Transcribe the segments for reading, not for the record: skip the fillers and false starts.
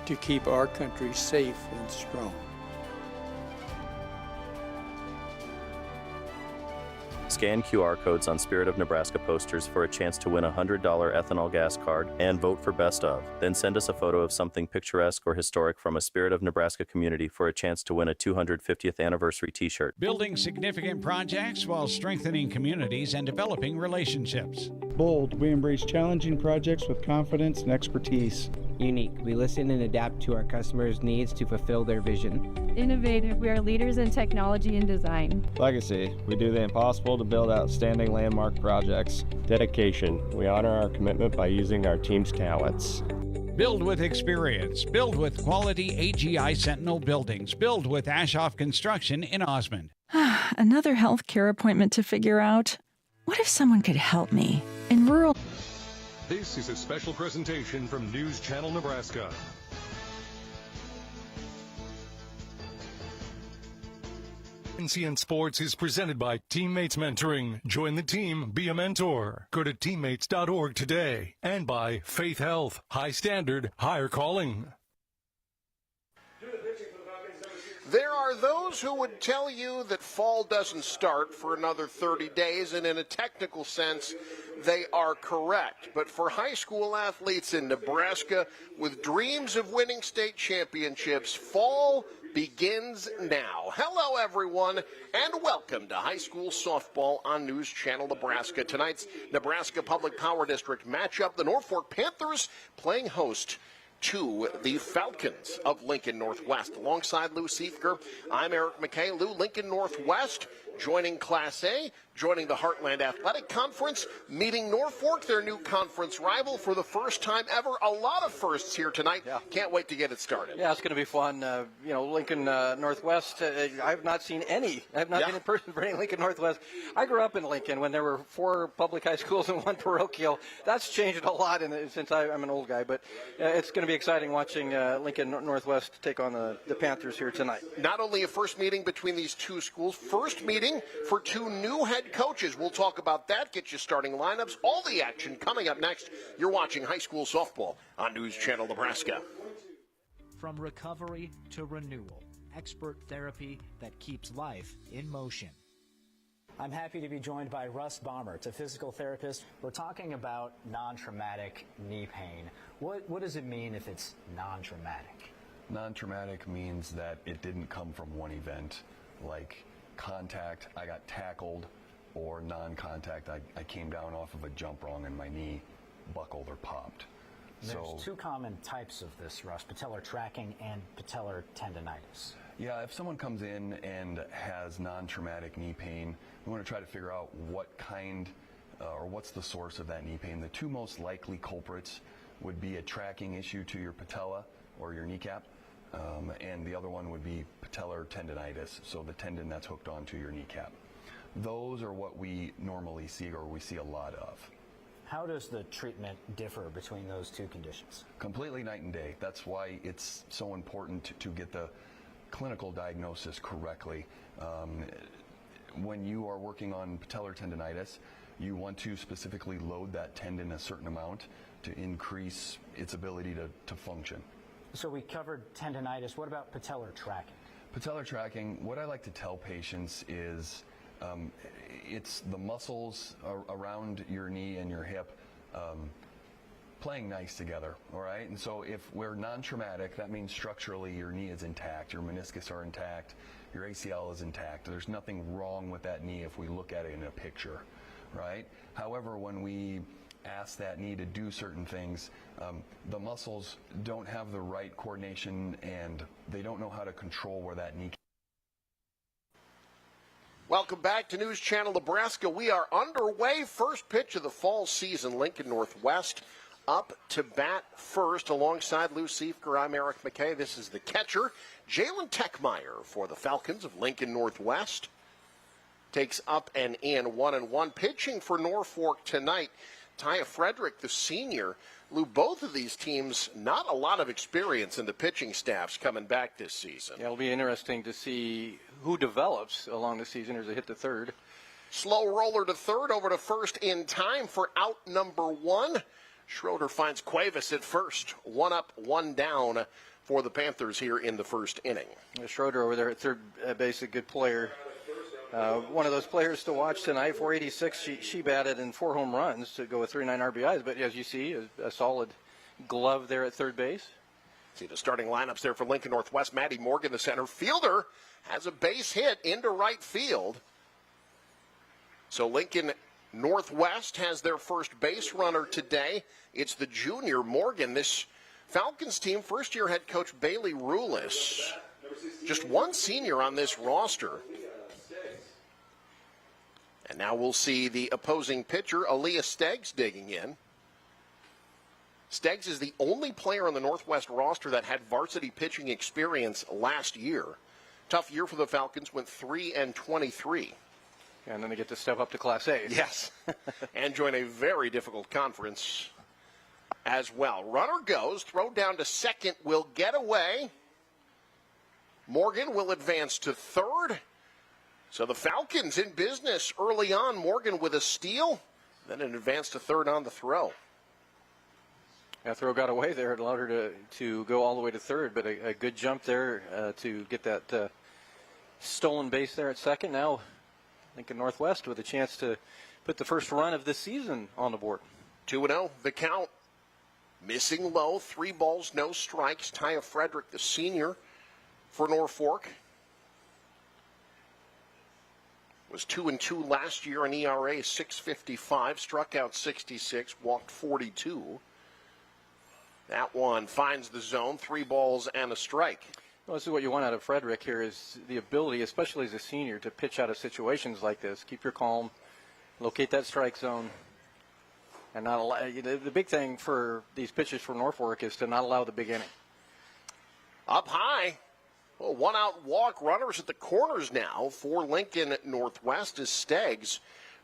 to keep our country safe and strong. Scan QR codes on Spirit of Nebraska posters for a chance to win a $100 ethanol gas card and vote for Best of. Then send us a photo of something picturesque or historic from a Spirit of Nebraska community for a chance to win a 250th anniversary t-shirt. Building significant projects while strengthening communities and developing relationships. Bold, we embrace challenging projects with confidence and expertise. Unique, we listen and adapt to our customers' needs to fulfill their vision. Innovative, we are leaders in technology and design. Legacy, we do the impossible to build outstanding landmark projects. Dedication, we honor our commitment by using our team's talents. Build with experience. Build with quality AGI Sentinel buildings. Build with Ashoff Construction in Osmond. Another healthcare appointment to figure out. What if someone could help me? In rural... This is a special presentation from News Channel Nebraska. NCN Sports is presented by Teammates Mentoring. Join the team, be a mentor. Go to teammates.org today. And by Faith Health, high standard, higher calling. There are those who would tell you that fall doesn't start for another 30 days, and in a technical sense, they are correct. But for high school athletes in Nebraska with dreams of winning state championships, fall begins now. Hello, everyone, and welcome to high school softball on News Channel Nebraska. Tonight's Nebraska Public Power District matchup, the Norfolk Panthers playing host to the Falcons of Lincoln Northwest. Alongside Lou Siefker, I'm Eric McKay. Lou, Lincoln Northwest joining Class A, joining the Heartland Athletic Conference, meeting Norfolk, their new conference rival, for the first time ever. A lot of firsts here tonight. Yeah. Can't wait to get it started. Yeah, it's going to be fun. Lincoln Northwest, I have not seen any. I have not been in person for any Lincoln Northwest. I grew up in Lincoln when there were 4 public high schools and 1 parochial. That's changed a lot since I'm an old guy, but it's going to be exciting watching Lincoln Northwest take on the Panthers here tonight. Not only a first meeting between these two schools, first meeting for 2 new head coaches. We'll talk about that, get you starting lineups, all the action coming up next. You're watching high school softball on News Channel Nebraska. From recovery to renewal, expert therapy that keeps life in motion. I'm happy to be joined by Russ Baumert, a physical therapist. We're talking about non-traumatic knee pain. What does it mean if it's non-traumatic? Non-traumatic means that it didn't come from one event, like contact, I got tackled, or non-contact, I came down off of a jump wrong and my knee buckled or popped. There's 2 common types of this, Russ, patellar tracking and patellar tendonitis. Yeah, if someone comes in and has non-traumatic knee pain, we want to try to figure out what kind or what's the source of that knee pain. The 2 most likely culprits would be a tracking issue to your patella or your kneecap, and the other one would be patellar tendonitis, so the tendon that's hooked onto your kneecap. Those are what we normally see, or we see a lot of. How does the treatment differ between those 2 conditions? Completely night and day. That's why it's so important to get the clinical diagnosis correctly. When you are working on patellar tendonitis, you want to specifically load that tendon a certain amount to increase its ability to function. So we covered tendonitis. What about patellar tracking? Patellar tracking, what I like to tell patients is it's the muscles around your knee and your hip playing nice together, all right? And so if we're non-traumatic, that means structurally your knee is intact, your meniscus are intact, your ACL is intact. There's nothing wrong with that knee if we look at it in a picture, right? However, when we ask that knee to do certain things, the muscles don't have the right coordination and they don't know how to control where that knee. Welcome back to News Channel Nebraska. We are underway. First pitch of the fall season. Lincoln Northwest up to bat first alongside Lou Siefker. I'm Eric McKay. This is the catcher, Jalen Techmeyer, for the Falcons of Lincoln Northwest. Takes up and in 1-1. Pitching for Norfolk tonight, Taya Frederick, the senior. Lou, both of these teams, not a lot of experience in the pitching staffs coming back this season. Yeah, it'll be interesting to see who develops along the season. There's a hit to third. Slow roller to third, over to first in time for out number 1. Schroeder finds Cuevas at first. 1 up, 1 down for the Panthers here in the first inning. Schroeder over there at third base, a good player. One of those players to watch tonight. 486, she batted in 4 home runs to go with 39 RBIs. But as you see, a solid glove there at third base. See the starting lineups there for Lincoln Northwest. Maddie Morgan, the center fielder, has a base hit into right field. So Lincoln Northwest has their first base runner today. It's the junior Morgan. This Falcons team, first-year head coach Bailey Rulis. Just one senior on this roster. And now we'll see the opposing pitcher, Aaliyah Steggs, digging in. Steggs is the only player on the Northwest roster that had varsity pitching experience last year. Tough year for the Falcons, went 3-23. And then they get to step up to Class A. Yes, and join a very difficult conference as well. Runner goes, throw down to second, will get away. Morgan will advance to third. So the Falcons in business early on. Morgan with a steal, then an advance to third on the throw. That throw got away there. It allowed her to go all the way to third, but a good jump there to get that stolen base there at second. Now Lincoln Northwest with a chance to put the first run of this season on the board. 2-0, the count. Missing low, 3 balls, no strikes. Taya Frederick, the senior for Norfolk. Was 2-2 last year, an ERA 6.55, struck out 66, walked 42. That one finds the zone, 3 balls and a strike. Well, this is what you want out of Frederick here is the ability, especially as a senior, to pitch out of situations like this. Keep your calm, locate that strike zone, and not allow. The big thing for these pitchers for Norfolk is to not allow the big inning. Up high. Well, 1-out walk, runners at the corners now for Lincoln Northwest as Steggs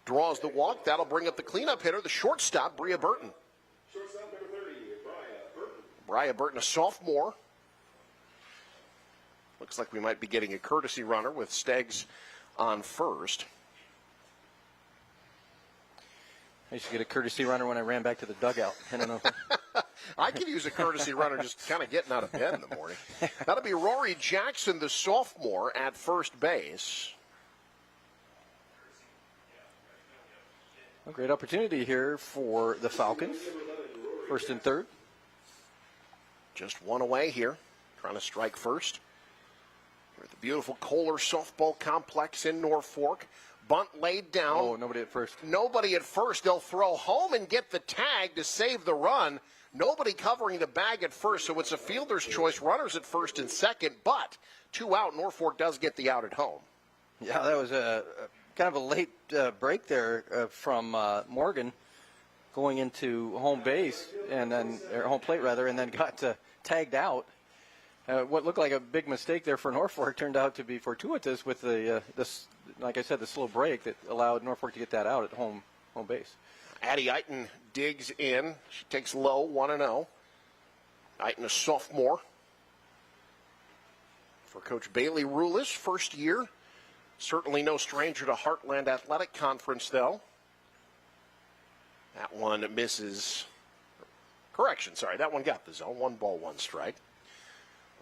draws the walk. That'll bring up the cleanup hitter, the shortstop, Bria Burton. Shortstop number 30, Bria Burton. Bria Burton, a sophomore. Looks like we might be getting a courtesy runner with Steggs on first. I used to get a courtesy runner when I ran back to the dugout. I don't know. I could use a courtesy runner just kind of getting out of bed in the morning. That'll be Rory Jackson, the sophomore, at first base. A great opportunity here for the Falcons. First and third. Just one away here, trying to strike first. We're at the beautiful Kohler Softball Complex in Norfolk. Bunt laid down. Oh, nobody at first. Nobody at first. They'll throw home and get the tag to save the run. Nobody covering the bag at first, so it's a fielder's choice. Runners at first and second, but 2 out. Norfolk does get the out at home. Yeah, that was a kind of a late break there from Morgan going into home base and then or home plate rather, and then got tagged out. What looked like a big mistake there for Norfolk turned out to be fortuitous with the like I said, the slow break that allowed Norfolk to get that out at home base. Addie Eiton digs in. She takes low, 1-0. Eiton, a sophomore. For Coach Bailey Rulis, first year. Certainly no stranger to Heartland Athletic Conference, though. That one misses. Correction, sorry. That one got the zone. 1 ball, 1 strike.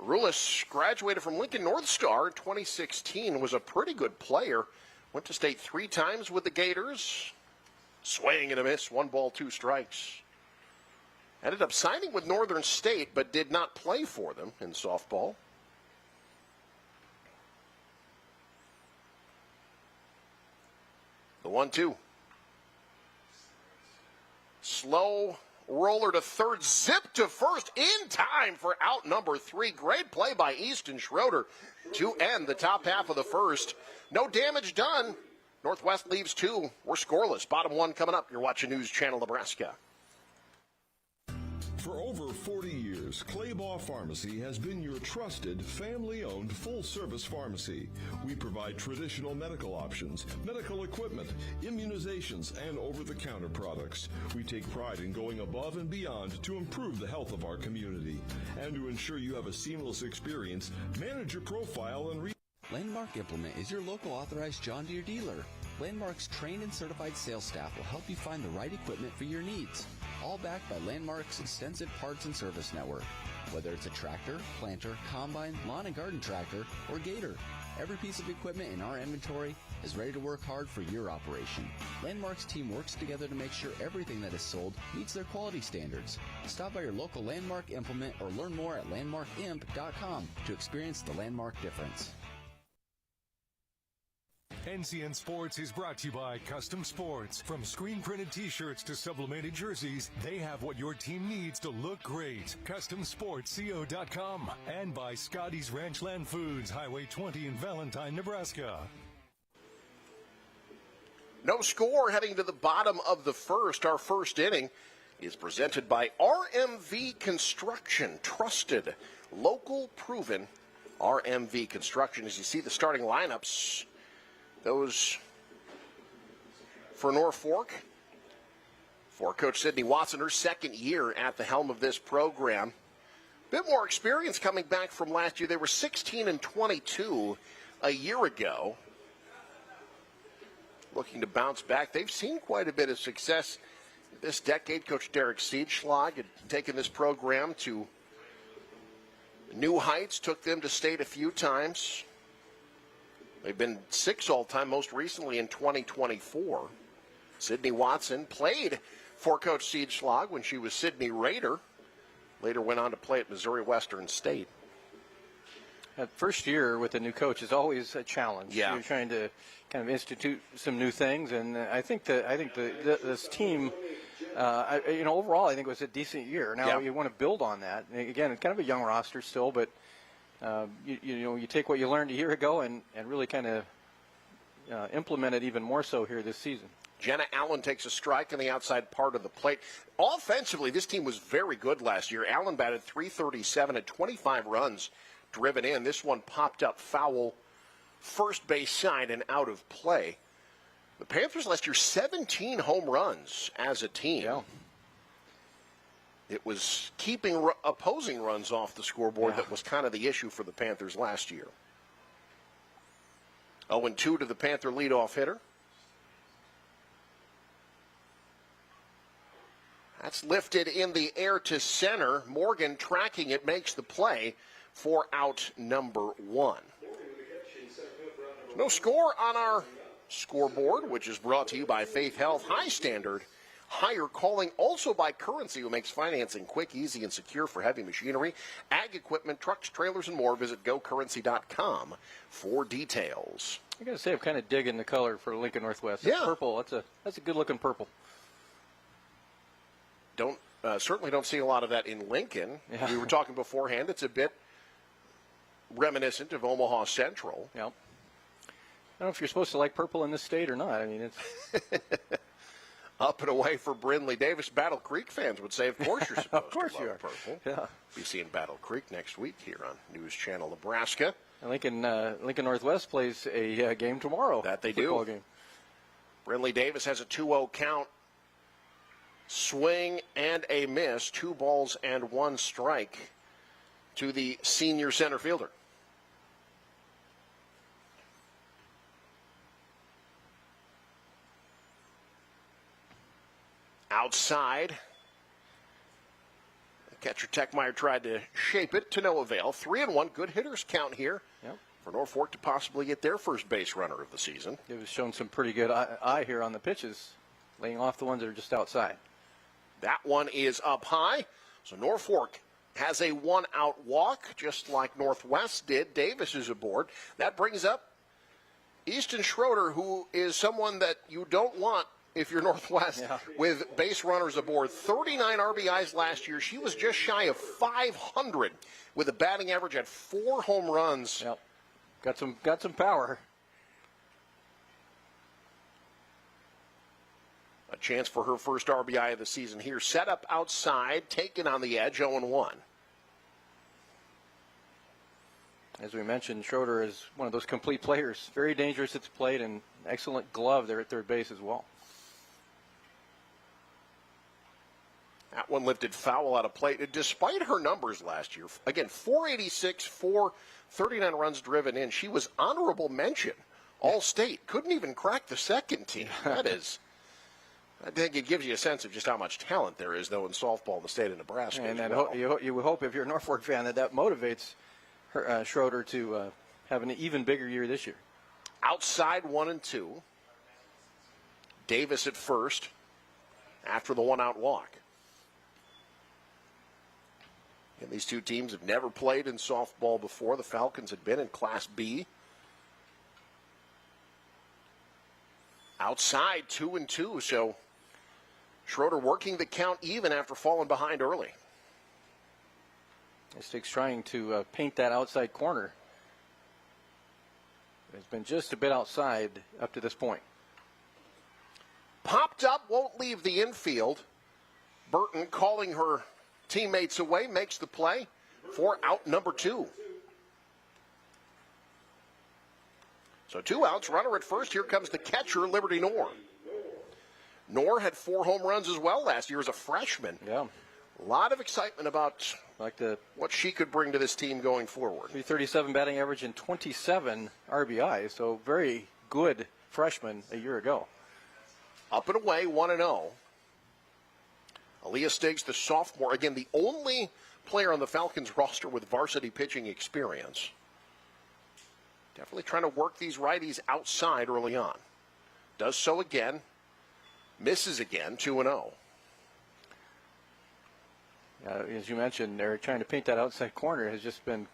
Rulis graduated from Lincoln North Star in 2016, was a pretty good player. Went to state 3 times with the Gators. Swing and a miss, 1 ball, 2 strikes. Ended up signing with Northern State, but did not play for them in softball. The 1-2. Slow roller to third, zip to first in time for out number 3. Great play by Easton Schroeder to end the top half of the first. No damage done. Northwest leaves 2. We're scoreless. Bottom 1 coming up. You're watching News Channel Nebraska. For over 40 years, Claybaugh Pharmacy has been your trusted, family-owned, full-service pharmacy. We provide traditional medical options, medical equipment, immunizations, and over-the-counter products. We take pride in going above and beyond to improve the health of our community. And to ensure you have a seamless experience, manage your profile and Landmark Implement is your local authorized John Deere dealer. Landmark's trained and certified sales staff will help you find the right equipment for your needs, all backed by Landmark's extensive parts and service network. Whether it's a tractor, planter, combine, lawn and garden tractor, or gator, every piece of equipment in our inventory is ready to work hard for your operation. Landmark's team works together to make sure everything that is sold meets their quality standards. Stop by your local Landmark implement or learn more at landmarkimp.com to experience the Landmark difference. NCN Sports is brought to you by Custom Sports. From screen-printed T-shirts to sublimated jerseys, they have what your team needs to look great. CustomSportsCO.com. And by Scotty's Ranchland Foods, Highway 20 in Valentine, Nebraska. No score heading to the bottom of the first. Our first inning is presented by RMV Construction. Trusted, local, proven RMV Construction. As you see the starting lineups, those for Norfolk, for Coach Sydney Watson, her second year at the helm of this program. Bit more experience coming back from last year. They were 16-22 a year ago. Looking to bounce back. They've seen quite a bit of success this decade. Coach Derek Siedschlag had taken this program to new heights, took them to state a few times. They've been 6 all-time, most recently in 2024. Sydney Watson played for Coach Siedschlag when she was Sydney Raider. Later went on to play at Missouri Western State. That first year with a new coach is always a challenge. Yeah. You're trying to kind of institute some new things, and I think this team, overall, I think it was a decent year. Now you want to build on that. And again, it's kind of a young roster still, but you take what you learned a year ago and really kind of implement it even more so here this season. Jenna Allen takes a strike on the outside part of the plate. Offensively, this team was very good last year. Allen batted .337 at 25 runs driven in. This one popped up foul, first base side and out of play. The Panthers last year, 17 home runs as a team. Yeah. It was keeping opposing runs off the scoreboard that was kind of the issue for the Panthers last year. 0-2 to the Panther leadoff hitter. That's lifted in the air to center. Morgan tracking it, makes the play for out number 1. No score on our scoreboard, which is brought to you by Faith Health, High Standard, Higher Calling, also by Currency, who makes financing quick, easy, and secure for heavy machinery, ag equipment, trucks, trailers, and more. Visit GoCurrency.com for details. I got to say, I'm kind of digging the color for Lincoln Northwest. Yeah. Purple. That's a good-looking purple. Certainly don't see a lot of that in Lincoln. Yeah. We were talking beforehand. It's a bit reminiscent of Omaha Central. Yep. I don't know if you're supposed to like purple in this state or not. I mean, it's up and away for Brindley Davis. Battle Creek fans would say, of course you're supposed of course to love you are. purple. Yeah. Be seeing Battle Creek next week here on News Channel Nebraska. And Lincoln Northwest plays a game tomorrow. That they Football do. Game. Brindley Davis has a 2-0 count. Swing and a miss. 2 balls and 1 strike to the senior center fielder. Outside. Catcher Techmeyer tried to shape it to no avail. 3-1. Good hitters count here. Yep. For Norfolk to possibly get their first base runner of the season. It was shown some pretty good eye here on the pitches, laying off the ones that are just outside. That one is up high. So Norfolk has a 1-out walk, just like Northwest did. Davis is aboard. That brings up Easton Schroeder, who is someone that you don't want if you're Northwest, with base runners aboard. 39 RBIs last year. She was just shy of 500 with a batting average at 4 home runs. Yep. Got some power. A chance for her first RBI of the season here. Set up outside, taken on the edge, 0-1. As we mentioned, Schroeder is one of those complete players. Very dangerous at the plate and excellent glove there at third base as well. That one lifted foul out of plate. Despite her numbers last year, again, 486, 39 runs driven in. She was honorable mention, all-state. Couldn't even crack the second team. I think it gives you a sense of just how much talent there is, though, in softball in the state of Nebraska. And as then well. you would hope, if you're a Norfolk fan, that motivates Schroeder to have an even bigger year this year. Outside 1-2. Davis at first after the one-out walk. And these two teams have never played in softball before. The Falcons had been in Class B. Outside 2-2, so Schroeder working the count even after falling behind early. Stig's trying to paint that outside corner. It's been just a bit outside up to this point. Popped up, won't leave the infield. Burton calling her teammates away, makes the play for out number 2. So 2 outs, runner at first. Here comes the catcher, Liberty Knorr. Knorr had 4 home runs as well last year as a freshman. Yeah. A lot of excitement about what she could bring to this team going forward. 337 batting average and 27 RBI, so very good freshman a year ago. Up and away, 1-0. Aaliyah Stiggs, the sophomore, again, the only player on the Falcons roster with varsity pitching experience. Definitely trying to work these righties outside early on. Does so again. Misses again, 2-0. As you mentioned, they're trying to paint that outside corner. Has just been,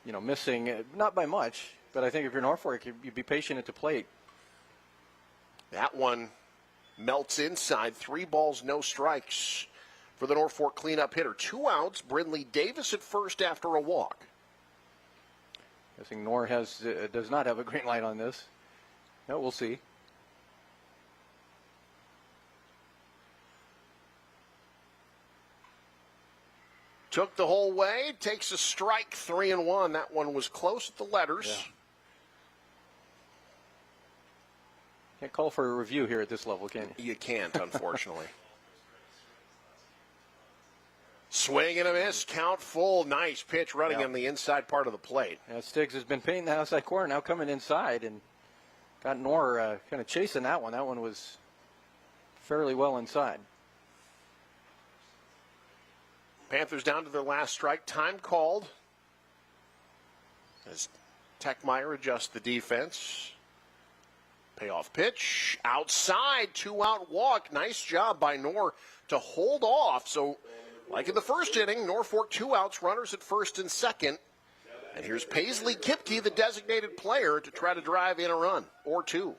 missing, not by much, but I think if you're Norfolk, you'd be patient at the plate. That one melts inside. 3 balls, no strikes for the Norfolk cleanup hitter. 2 outs. Brindley Davis at first after a walk. I think Knorr does not have a green light on this. No, we'll see. Took the whole way, takes a strike, 3-1. That one was close at the letters. Yeah. Can't call for a review here at this level, can you? You can't, unfortunately. Swing and a miss, count full. Nice pitch running on the inside part of the plate. Yeah, Stiggs has been painting the outside corner, now coming inside, and got Knorr kind of chasing that one. That one was fairly well inside. Panthers down to their last strike. Time called as Techmeyer adjusts the defense. Payoff pitch. Outside. 2-out walk. Nice job by Knorr to hold off. So, like in the first inning, Norfolk 2 outs, runners at first and second. And here's Paisley Kipke, the designated player, to try to drive in a run or 2.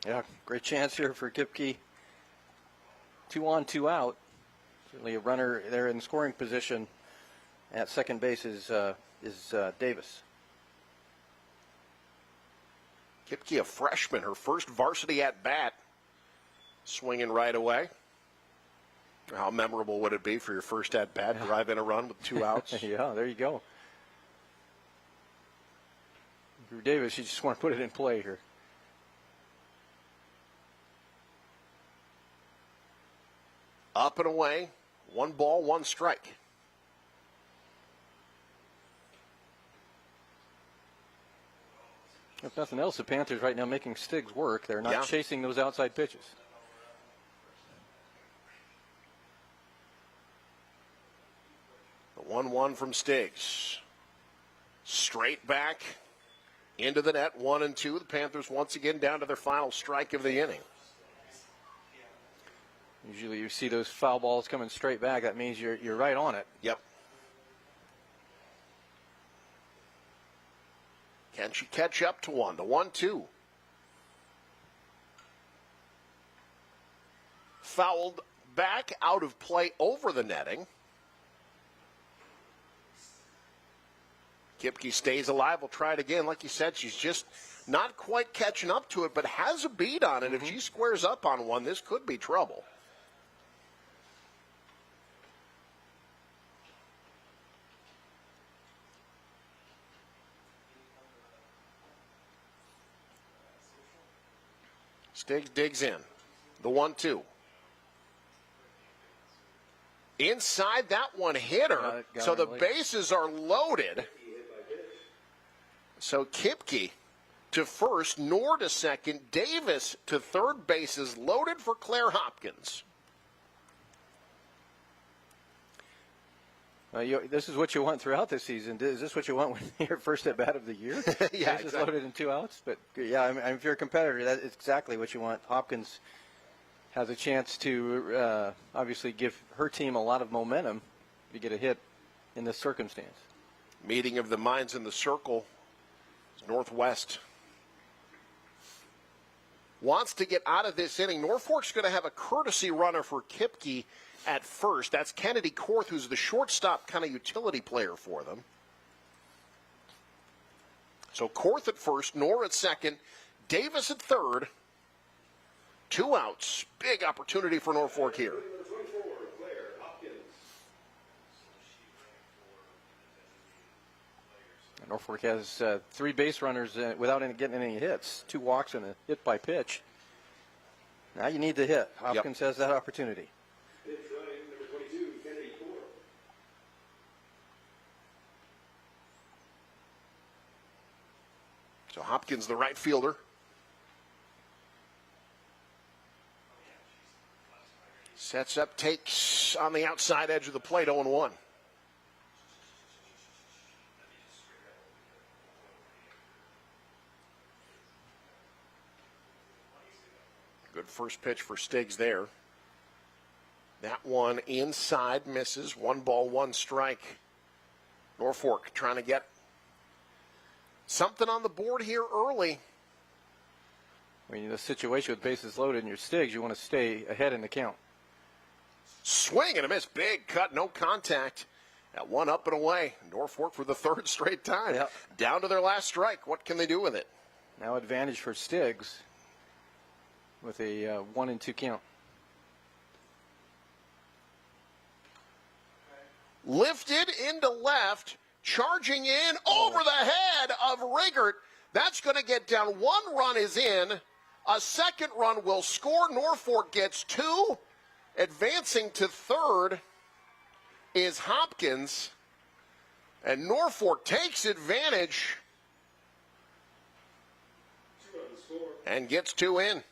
Yeah, great chance here for Kipke. 2 on, 2 out. Certainly a runner there in scoring position at second base is Davis. Kipke, a freshman, her first varsity at bat, swinging right away. How memorable would it be for your first at bat, drive in a run with 2 outs? Yeah, there you go. For Davis, you just want to put it in play here. Up and away, 1 ball, 1 strike. If nothing else, the Panthers right now making Stiggs work. They're not chasing those outside pitches. The 1-1 from Stiggs. Straight back into the net, 1-2. The Panthers once again down to their final strike of the inning. Usually you see those foul balls coming straight back. That means you're right on it. Yep. Can she catch up to one? The 1-2. Fouled back out of play over the netting. Kipke stays alive. We'll try it again. Like you said, she's just not quite catching up to it, but has a beat on it. If she squares up on one, this could be trouble. Stiggs digs in. The 1-2. Inside, that one hit her. So the bases are loaded. So Kipke to first, Nor to second, Davis to third. Bases loaded for Claire Hopkins. This is what you want throughout the season. Is this what you want when you're first at bat of the year? Yeah, Bases loaded and 2 outs. But yeah, I mean, if you're a competitor, that is exactly what you want. Hopkins has a chance to obviously give her team a lot of momentum to get a hit in this circumstance. Meeting of the minds in the circle. Northwest wants to get out of this inning. Norfolk's going to have a courtesy runner for Kipke at first. That's Kennedy Korth, who's the shortstop kind of utility player for them. So Korth at first, Nor at second, Davis at third. 2 outs. Big opportunity for Norfolk here. Norfolk has 3 base runners without getting any hits. 2 walks and a hit by pitch. Now you need the hit. Hopkins has that opportunity. So Hopkins, the right fielder. Sets up, takes on the outside edge of the plate, 0-1. Good first pitch for Stiggs there. That one inside, misses. 1 ball, 1 strike. Norfolk trying to get something on the board here early. When you're in a situation with bases loaded and your Stiggs, you want to stay ahead in the count. Swing and a miss. Big cut, no contact. That one up and away. Norfolk for the 3rd straight time. Yep. Down to their last strike. What can they do with it? Now advantage for Stiggs with a 1-2 count. Lifted into left, charging in over the head of Riggert. That's going to get down. 1 run is in. A 2nd run will score. Norfolk gets 2. Advancing to 3rd is Hopkins. And Norfolk takes advantage and gets 2 in.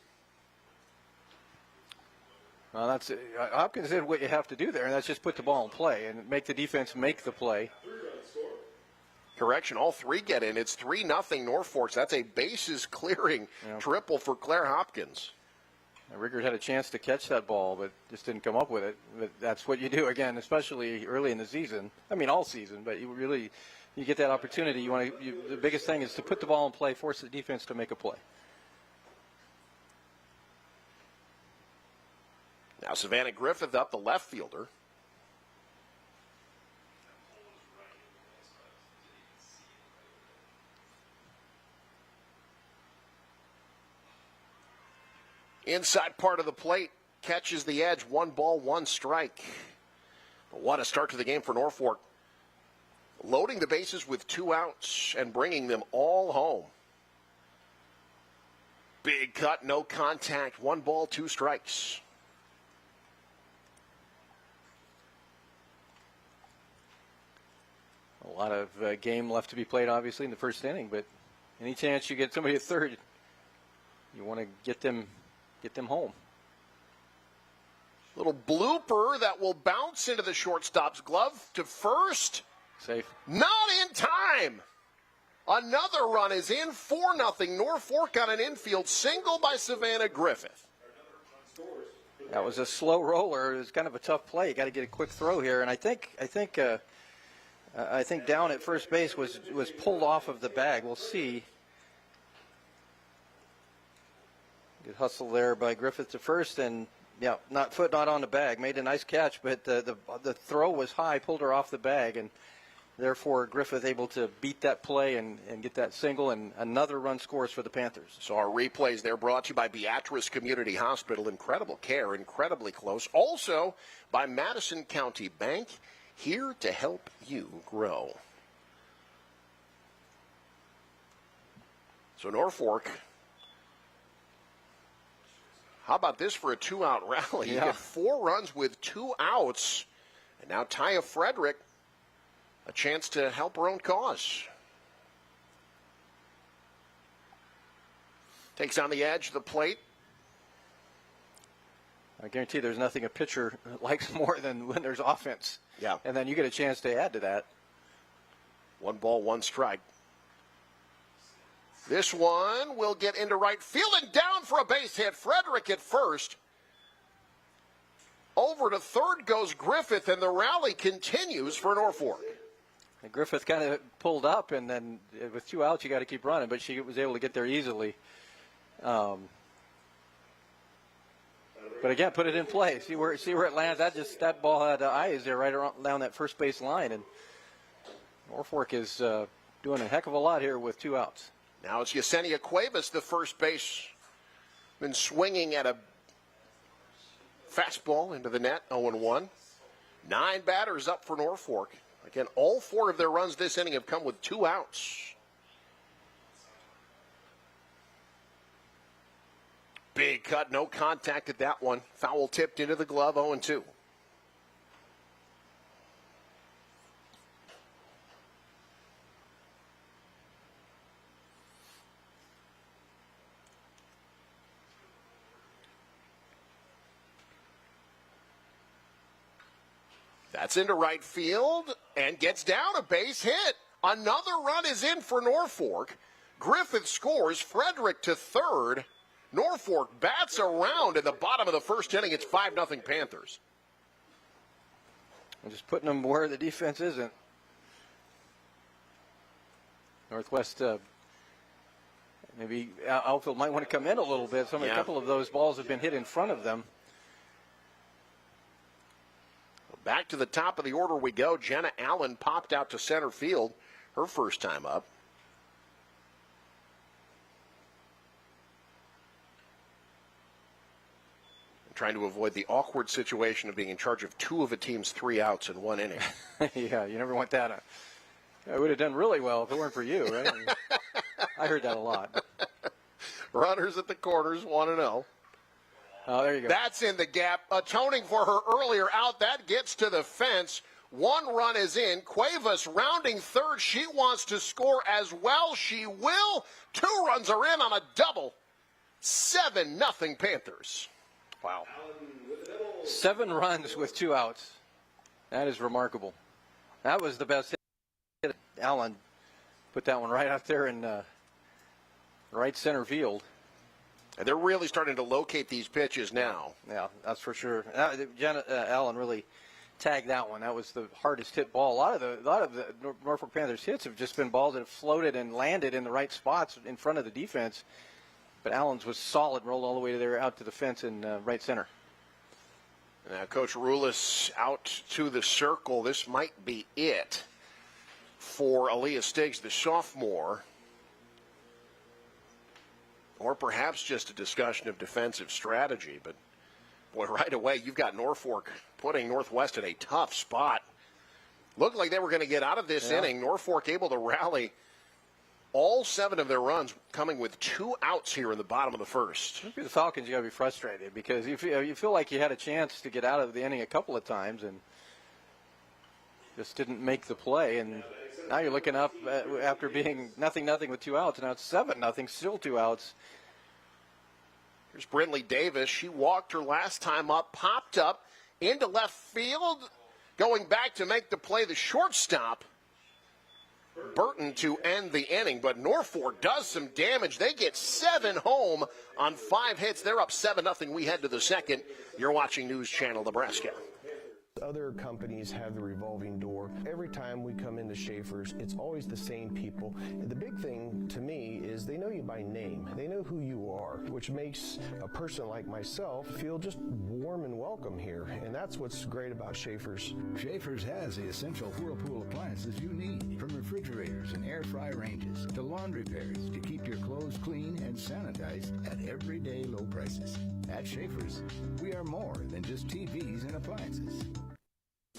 Well, that's Hopkins did what you have to do there, and that's just put the ball in play and make the defense make the play. Correction, all 3 get in. It's 3-0 Norfolk. That's a bases clearing triple for Claire Hopkins. Riggert had a chance to catch that ball, but just didn't come up with it. But that's what you do, again, especially early in the season. I mean, all season, but you get that opportunity. The biggest thing is to put the ball in play, force the defense to make a play. Now Savannah Griffith up, the left fielder. Inside part of the plate, catches the edge. 1 ball, 1 strike. But what a start to the game for Norfolk. Loading the bases with 2 outs and bringing them all home. Big cut, no contact. 1 ball, 2 strikes. A lot of game left to be played, obviously, in the 1st inning. But any chance you get somebody at 3rd, you want to get them home. Little blooper that will bounce into the shortstop's glove to first. Safe. Not in time. Another run is in. 4-0 Norfolk on an infield single by Savannah Griffith. That was a slow roller. It was kind of a tough play. You got to get a quick throw here, and I think down at first base was pulled off of the bag. We'll see. Good hustle there by Griffith to first, and foot not on the bag. Made a nice catch, but the throw was high, pulled her off the bag, and therefore Griffith able to beat that play and get that single, and another run scores for the Panthers. So our replays there brought to you by Beatrice Community Hospital. Incredible care, incredibly close. Also by Madison County Bank, here to help you grow. So Norfolk, how about this for a 2-out rally? You get 4 runs with 2 outs. And now Taya Frederick, a chance to help her own cause. Takes on the edge of the plate. I guarantee there's nothing a pitcher likes more than when there's offense. Yeah. And then you get a chance to add to that. 1 ball, 1 strike. This one will get into right field and down for a base hit. Frederick at first. Over to third goes Griffith, and the rally continues for Norfolk. And Griffith kind of pulled up, and then with 2 outs, you got to keep running, but she was able to get there easily. But again, put it in play. See where it lands. That ball had eyes there right around down that first base line, and Norfolk is doing a heck of a lot here with 2 outs. Now it's Yesenia Cuevas, the first baseman, swinging at a fastball into the net, 0-1. 9 batters up for Norfolk. Again, all 4 of their runs this inning have come with 2 outs. Big cut, no contact at that one. Foul tipped into the glove, 0-2. That's into right field and gets down, a base hit. Another run is in for Norfolk. Griffith scores. Frederick to third. Norfolk bats around in the bottom of the first inning. It's 5-0 Panthers. I'm just putting them where the defense isn't. Northwest, maybe outfield might want to come in a little bit. A couple of those balls have been hit in front of them. Back to the top of the order we go. Jenna Allen popped out to center field her first time up. Trying to avoid the awkward situation of being in charge of 2 of a team's 3 outs in 1 inning. Yeah, you never want that. I would have done really well if it weren't for you, right? I heard that a lot. Runners at the corners, 1-0. Oh, there you go. That's in the gap. Atoning for her earlier out. That gets to the fence. 1 run is in. Cuevas rounding third. She wants to score as well. She will. 2 runs are in on a double. 7-0 Panthers. Wow. 7 runs with 2 outs. That is remarkable. That was the best hit. Allen put that one right out there in right center field. And they're really starting to locate these pitches now. Yeah, that's for sure. Jenna Allen really tagged that one. That was the hardest hit ball. A lot of the Norfolk Panthers hits have just been balls that have floated and landed in the right spots in front of the defense. But Allen's was solid, rolled all the way to there, out to the fence in right center. Now, Coach Rulis out to the circle. This might be it for Aaliyah Stiggs, the sophomore. Or perhaps just a discussion of defensive strategy. But, boy, right away, you've got Norfolk putting Northwest in a tough spot. Looked like they were going to get out of this inning. Norfolk able to rally. All 7 of their runs coming with 2 outs here in the bottom of the first. If you're the Falcons, you got to be frustrated because you feel like you had a chance to get out of the inning a couple of times and just didn't make the play. And now you're looking up after being 0-0 with 2 outs. Now it's 7-0, still 2 outs. Here's Brindley Davis. She walked her last time up, popped up into left field, going back to make the play. The shortstop, Burton, to end the inning, but Norfolk does some damage. They get 7 home on 5 hits. They're up 7-0. We head to the second. You're watching News Channel Nebraska. Other companies have the revolving door. Every time we come into Schaefer's, it's always the same people. The big thing to me is they know you by name. They know who you are, which makes a person like myself feel just warm and welcome here. And that's what's great about Schaefer's. Schaefer's has the essential Whirlpool appliances you need, from refrigerators and air fry ranges to laundry pairs to keep your clothes clean and sanitized at everyday low prices. At Schaefer's, we are more than just TVs and appliances.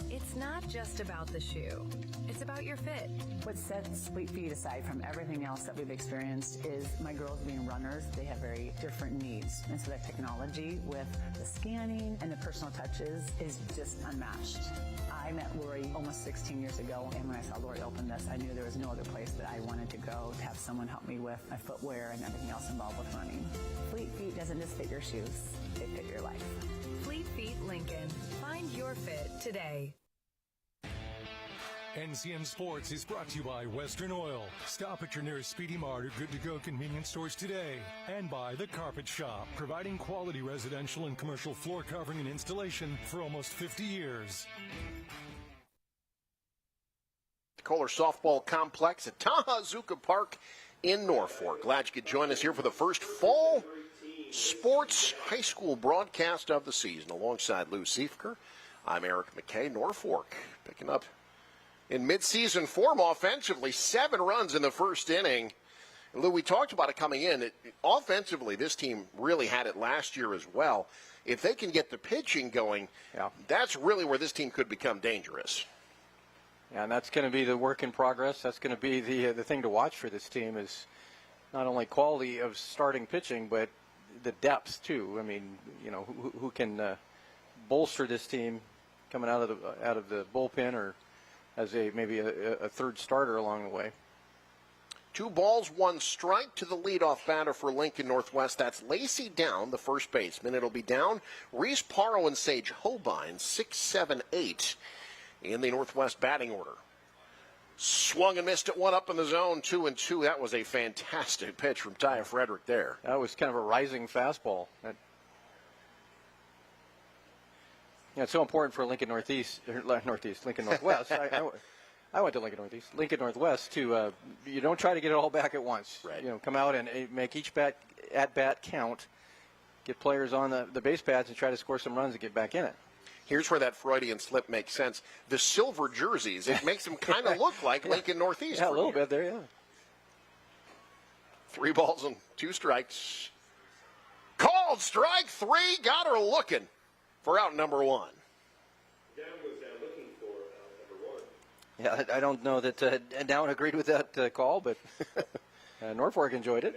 It's not just about the shoe. It's about your fit. What sets Fleet Feet aside from everything else that we've experienced is my girls being runners. They have very different needs. And so that technology with the scanning and the personal touches is just unmatched. I met Lori almost 16 years ago, and when I saw Lori open this process. I knew there was no other place that I wanted to go to have someone help me with my footwear and everything else involved with running. Fleet Feet doesn't just fit your shoes, they fit your life. Fleet Feet Lincoln. Find your fit today. NCN Sports is brought to you by Western Oil. Stop at your nearest Speedy Mart or Good to Go convenience stores today. And by The Carpet Shop, providing quality residential and commercial floor covering and installation for almost 50 years. Kohler Softball Complex at Tahazuka Park in Norfolk. Glad you could join us here for the first fall sports high school broadcast of the season. Alongside Lou Siefker, I'm Eric McKay. Norfolk picking up in midseason form offensively, 7 runs in the first inning. And Lou, we talked about it coming in. Offensively, this team really had it last year as well. If they can get the pitching going, that's really where this team could become dangerous. Yeah, and that's going to be the work in progress. That's going to be the thing to watch for this team is not only quality of starting pitching, but the depth too. I mean, you know, who can bolster this team coming out of the bullpen or as maybe a third starter along the way. 2 balls, 1 strike to the leadoff batter for Lincoln Northwest. That's Lacey Down, the first baseman. It'll be Down, Reese Parro, and Sage Hobine, 6, 7, 8 in the Northwest batting order. Swung and missed at 1 up in the zone, 2-2. That was a fantastic pitch from Taya Frederick there. That was kind of a rising fastball. Yeah, it's so important for Lincoln Lincoln Northwest. I went to Lincoln Northwest to, you don't try to get it all back at once. Right. You know, come out and make each at-bat count, get players on the base pads and try to score some runs and get back in it. Here's where that Freudian slip makes sense. The silver jerseys, it makes them kind of look like Lincoln Northeast. Yeah, a little bit there, yeah. 3 balls and 2 strikes. Called strike 3, got her looking for out number 1. Yeah, I don't know that Down agreed with that call, but Norfolk enjoyed it.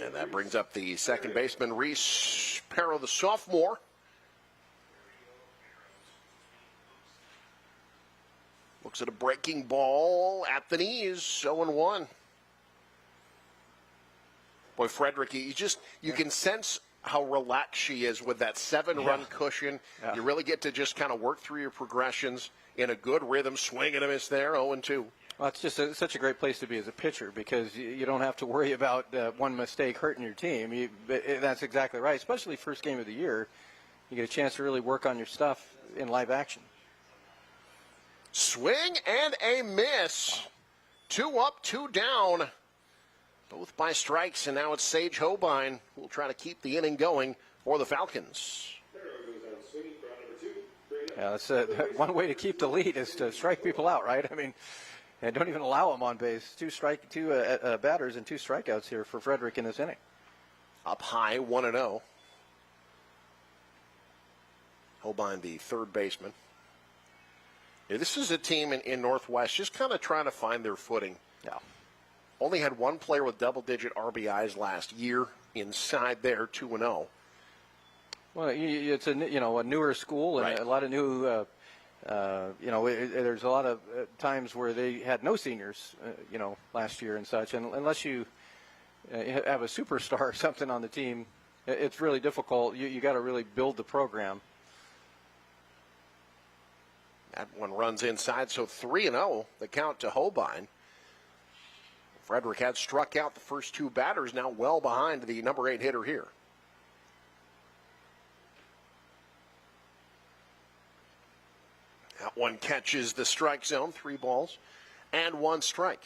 And that brings up the second baseman, Reese Parro, the sophomore. Looks at a breaking ball at the knees, 0-1. Boy, Frederick, you can sense how relaxed she is with that 7-run cushion. Yeah. You really get to just kind of work through your progressions in a good rhythm, swing and a miss there, 0-2. Well, it's just such a great place to be as a pitcher because you don't have to worry about one mistake hurting your team. That's exactly right, especially first game of the year. You get a chance to really work on your stuff in live action. Swing and a miss. 2 up, 2 down. Both by strikes, and now it's Sage Hobine who will try to keep the inning going for the Falcons. Yeah, that's one way to keep the lead is to strike people out, right? I mean, and don't even allow them on base. 2 batters and 2 strikeouts here for Frederick in this inning. Up high, 1-0. Hobine, the third baseman. Yeah, this is a team in Northwest just kind of trying to find their footing. Yeah. Only had 1 player with double-digit RBIs last year. Inside there, 2-0. Well, it's a newer school and a lot of new. There's a lot of times where they had no seniors, last year and such. And unless you have a superstar or something on the team, it's really difficult. You got to really build the program. That one runs inside, so 3-0, the count to Hobine. Frederick had struck out the first 2 batters, now well behind the number 8 hitter here. That one catches the strike zone, 3 balls and 1 strike.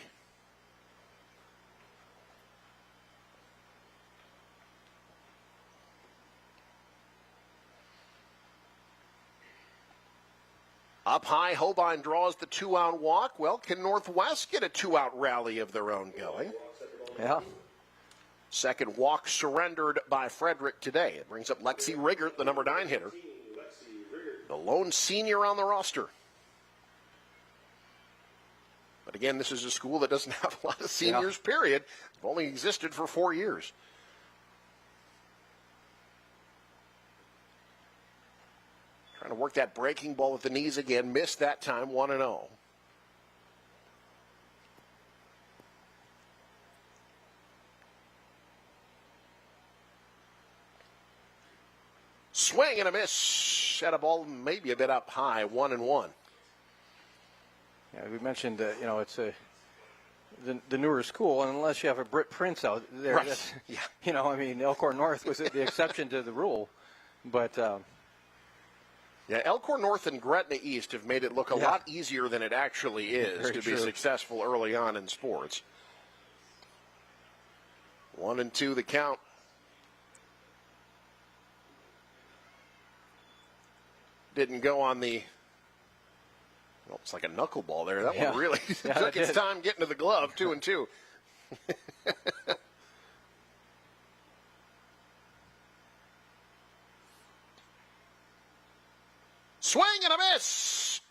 Up high, Hobine draws the 2-out walk. Well, can Northwest get a 2-out rally of their own going? Yeah. Second walk surrendered by Frederick today. It brings up Lexi Riggert, the number 9 hitter. The lone senior on the roster. But again, this is a school that doesn't have a lot of seniors, period. They've only existed for 4 years. Trying to work that breaking ball at the knees again. Missed that time, 1-0. Swing and a miss. At a ball maybe a bit up high, 1-1. Yeah, we mentioned, it's the newer school, and unless you have a Britt Prince out there, right. Yeah. Elkhorn North was the exception to the rule. But yeah, Elkhorn North and Gretna East have made it look a lot easier than it actually is to be successful early on in sports. 1-2 the count. Didn't go on the, well, it's like a knuckleball there. That one really took its time getting to the glove, 2-2. Swing and a miss.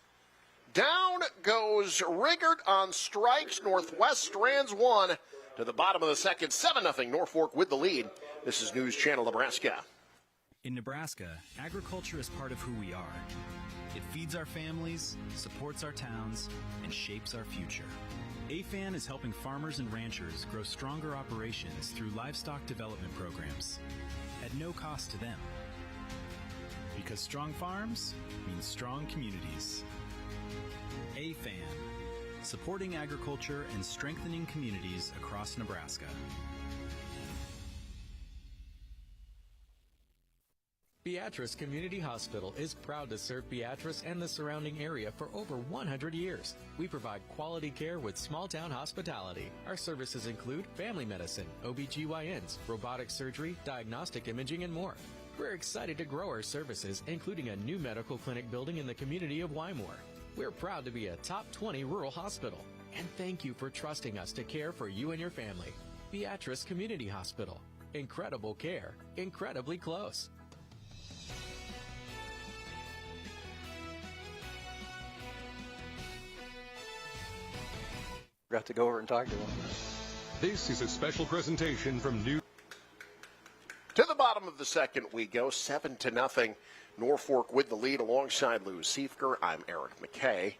Down goes Riggert on strikes. Northwest strands one to the bottom of the second. 7-0 Norfolk with the lead. This is News Channel Nebraska. In Nebraska, agriculture is part of who we are. It feeds our families, supports our towns, and shapes our future. AFAN is helping farmers and ranchers grow stronger operations through livestock development programs at no cost to them. Because strong farms means strong communities. AFAN, supporting agriculture and strengthening communities across Nebraska. Beatrice Community Hospital is proud to serve Beatrice and the surrounding area for over 100 years. We provide quality care with small-town hospitality. Our services include family medicine, OBGYNs, robotic surgery, diagnostic imaging, and more. We're excited to grow our services, including a new medical clinic building in the community of Wymore. We're proud to be a top 20 rural hospital. And thank you for trusting us to care for you and your family. Beatrice Community Hospital. Incredible care, incredibly close. Got to go over and talk to them. This is a special presentation from New. To the bottom of the second we go, 7-0. Norfolk with the lead alongside Lou Siefker. I'm Eric McKay.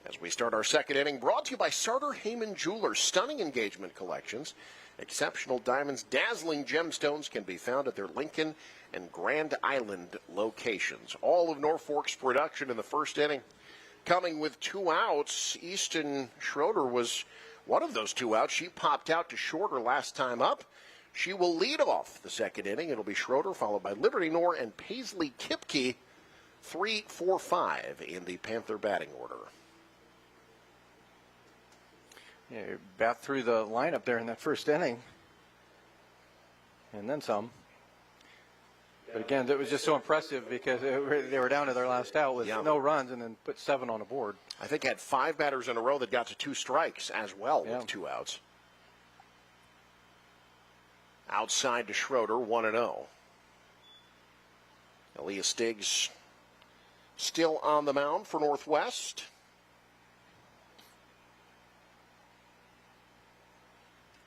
As we start our second inning, brought to you by Sartor Heyman Jewelers. Stunning engagement collections, exceptional diamonds, dazzling gemstones can be found at their Lincoln and Grand Island locations. All of Norfolk's production in the first inning coming with 2 outs. Easton Schroeder was one of those 2 outs. She popped out to shorter last time up. She will lead off the second inning. It'll be Schroeder, followed by Liberty Knorr and Paisley Kipke. 3, 4, 5 in the Panther batting order. Yeah, bat through the lineup there in that first inning. And then some. But again, it was just so impressive because they were down to their last out with no runs and then put 7 on the board. I think had 5 batters in a row that got to 2 strikes as well with 2 outs. Outside to Schroeder, 1-0. Elias Stiggs still on the mound for Northwest.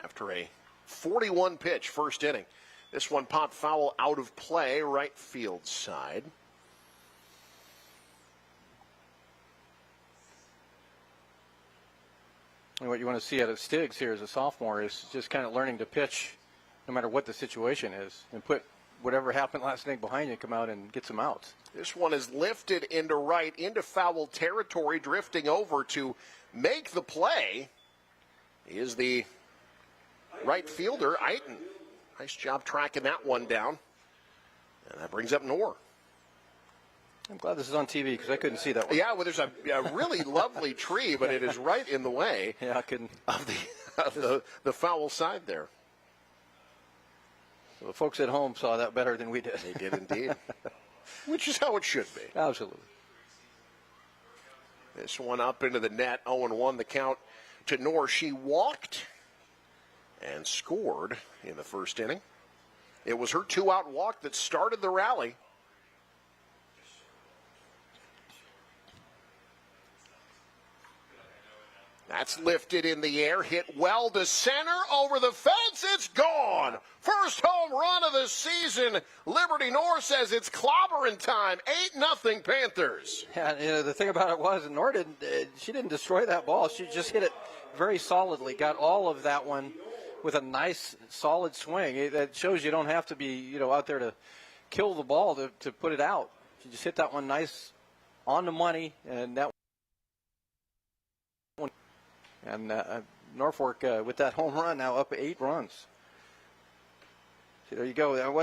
After a 41-pitch first inning. This one popped foul out of play, right field side. And what you want to see out of Stiggs here as a sophomore is just kind of learning to pitch no matter what the situation is and put whatever happened last inning behind you, come out and get some outs. This one is lifted into right, into foul territory, drifting over to make the play is the right fielder, Eiton. Nice job tracking that one down. And that brings up Knorr. I'm glad this is on TV because I couldn't see that one. Yeah, well, there's a really lovely tree, but it is right in the way I couldn't. of the foul side there. So the folks at home saw that better than we did. They did indeed. Which is how it should be. Absolutely. This one up into the net, 0-1 the count to Knorr. She walked and scored in the first inning. It was her 2-out walk that started the rally. That's lifted in the air, hit well to center, over the fence, it's gone. First home run of the season. Liberty Knorr says it's clobbering time. 8-0 Panthers. Yeah, the thing about it was, Knorr she didn't destroy that ball. She just hit it very solidly, got all of that one with a nice, solid swing. That shows you don't have to be, out there to kill the ball to put it out. You just hit that one nice on the money, and that one. And Norfolk with that home run now up 8 runs. See, there you go. That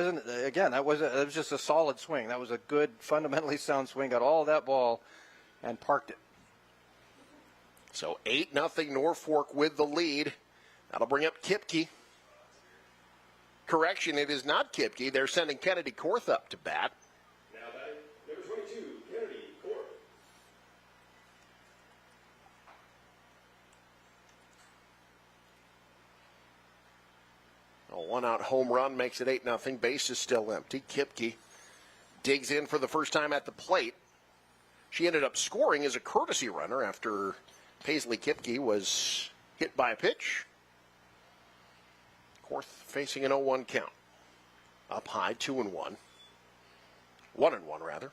was just a solid swing. That was a good, fundamentally sound swing. Got all that ball and parked it. So 8-0 Norfolk with the lead. That'll bring up Kipke. Correction, it is not Kipke. They're sending Kennedy Korth up to bat. Now batting, number 22, Kennedy Korth. A one-out home run makes it 8-0. Base is still empty. Kipke digs in for the first time at the plate. She ended up scoring as a courtesy runner after Paisley Kipke was hit by a pitch. Korth facing an 0-1 count. Up high, 2-1. 1-1 rather.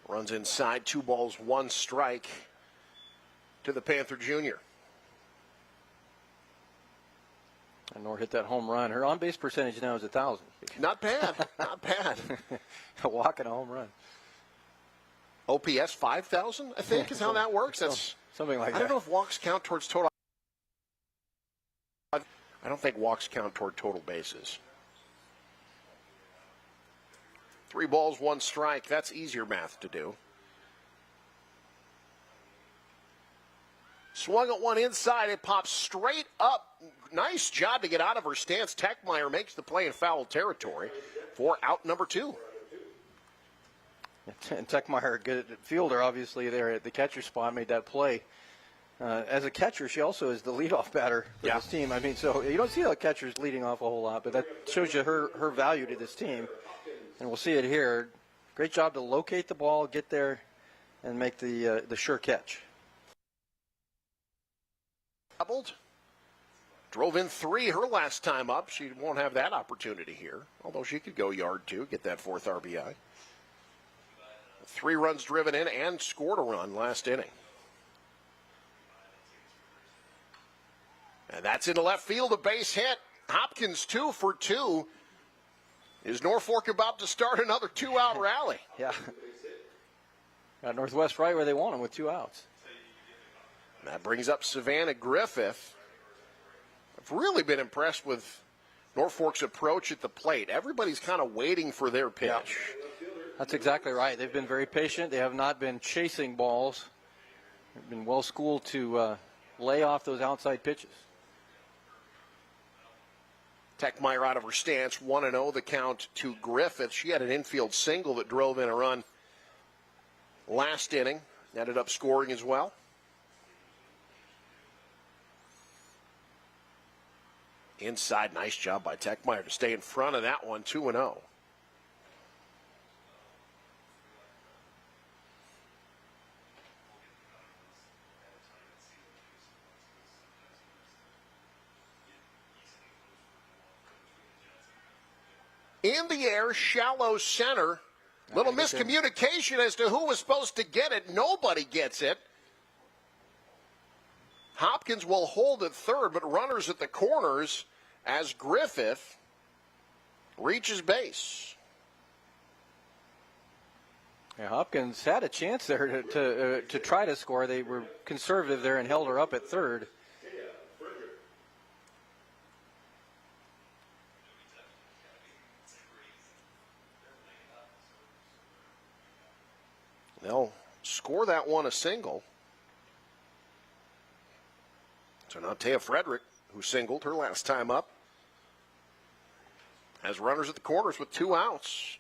Runs inside, 2 balls, 1 strike to the Panther Junior. And Nor hit that home run. Her on-base percentage now is 1,000. Not bad, not bad. A walk and a home run. OPS 5,000, I think, is how that works. That's something like that. I don't know if walks count towards total. I don't think walks count toward total bases. 3 balls, 1 strike. That's easier math to do. Swung at one inside. It pops straight up. Nice job to get out of her stance. Techmeyer makes the play in foul territory for out number 2. And Techmeyer, good fielder, obviously, there at the catcher spot, made that play. As a catcher, she also is the leadoff batter for this team. I mean, so you don't see the catchers leading off a whole lot, but that shows you her value to this team. And we'll see it here. Great job to locate the ball, get there, and make the sure catch. Doubled. Drove in 3 her last time up. She won't have that opportunity here, although she could go yard 2, get that 4th RBI. 3 runs driven in and scored a run last inning. And that's into left field, a base hit. Hopkins 2 for 2. Is Norfolk about to start another 2-out rally? Yeah. Got Northwest right where they want them with 2 outs. And that brings up Savannah Griffith. I've really been impressed with Norfolk's approach at the plate. Everybody's kind of waiting for their pitch. Yeah. That's exactly right. They've been very patient. They have not been chasing balls. They've been well schooled to lay off those outside pitches. Techmeyer out of her stance, 1-0 the count to Griffith. She had an infield single that drove in a run last inning. Ended up scoring as well. Inside, nice job by Techmeyer to stay in front of that one, 2-0. In the air, shallow center. Little miscommunication as to who was supposed to get it. Nobody gets it. Hopkins will hold at third, but runners at the corners as Griffith reaches base. Yeah, Hopkins had a chance there to try to score. They were conservative there and held her up at third. They'll score that one a single. So now Taya Frederick, who singled her last time up, has runners at the corners with 2 outs.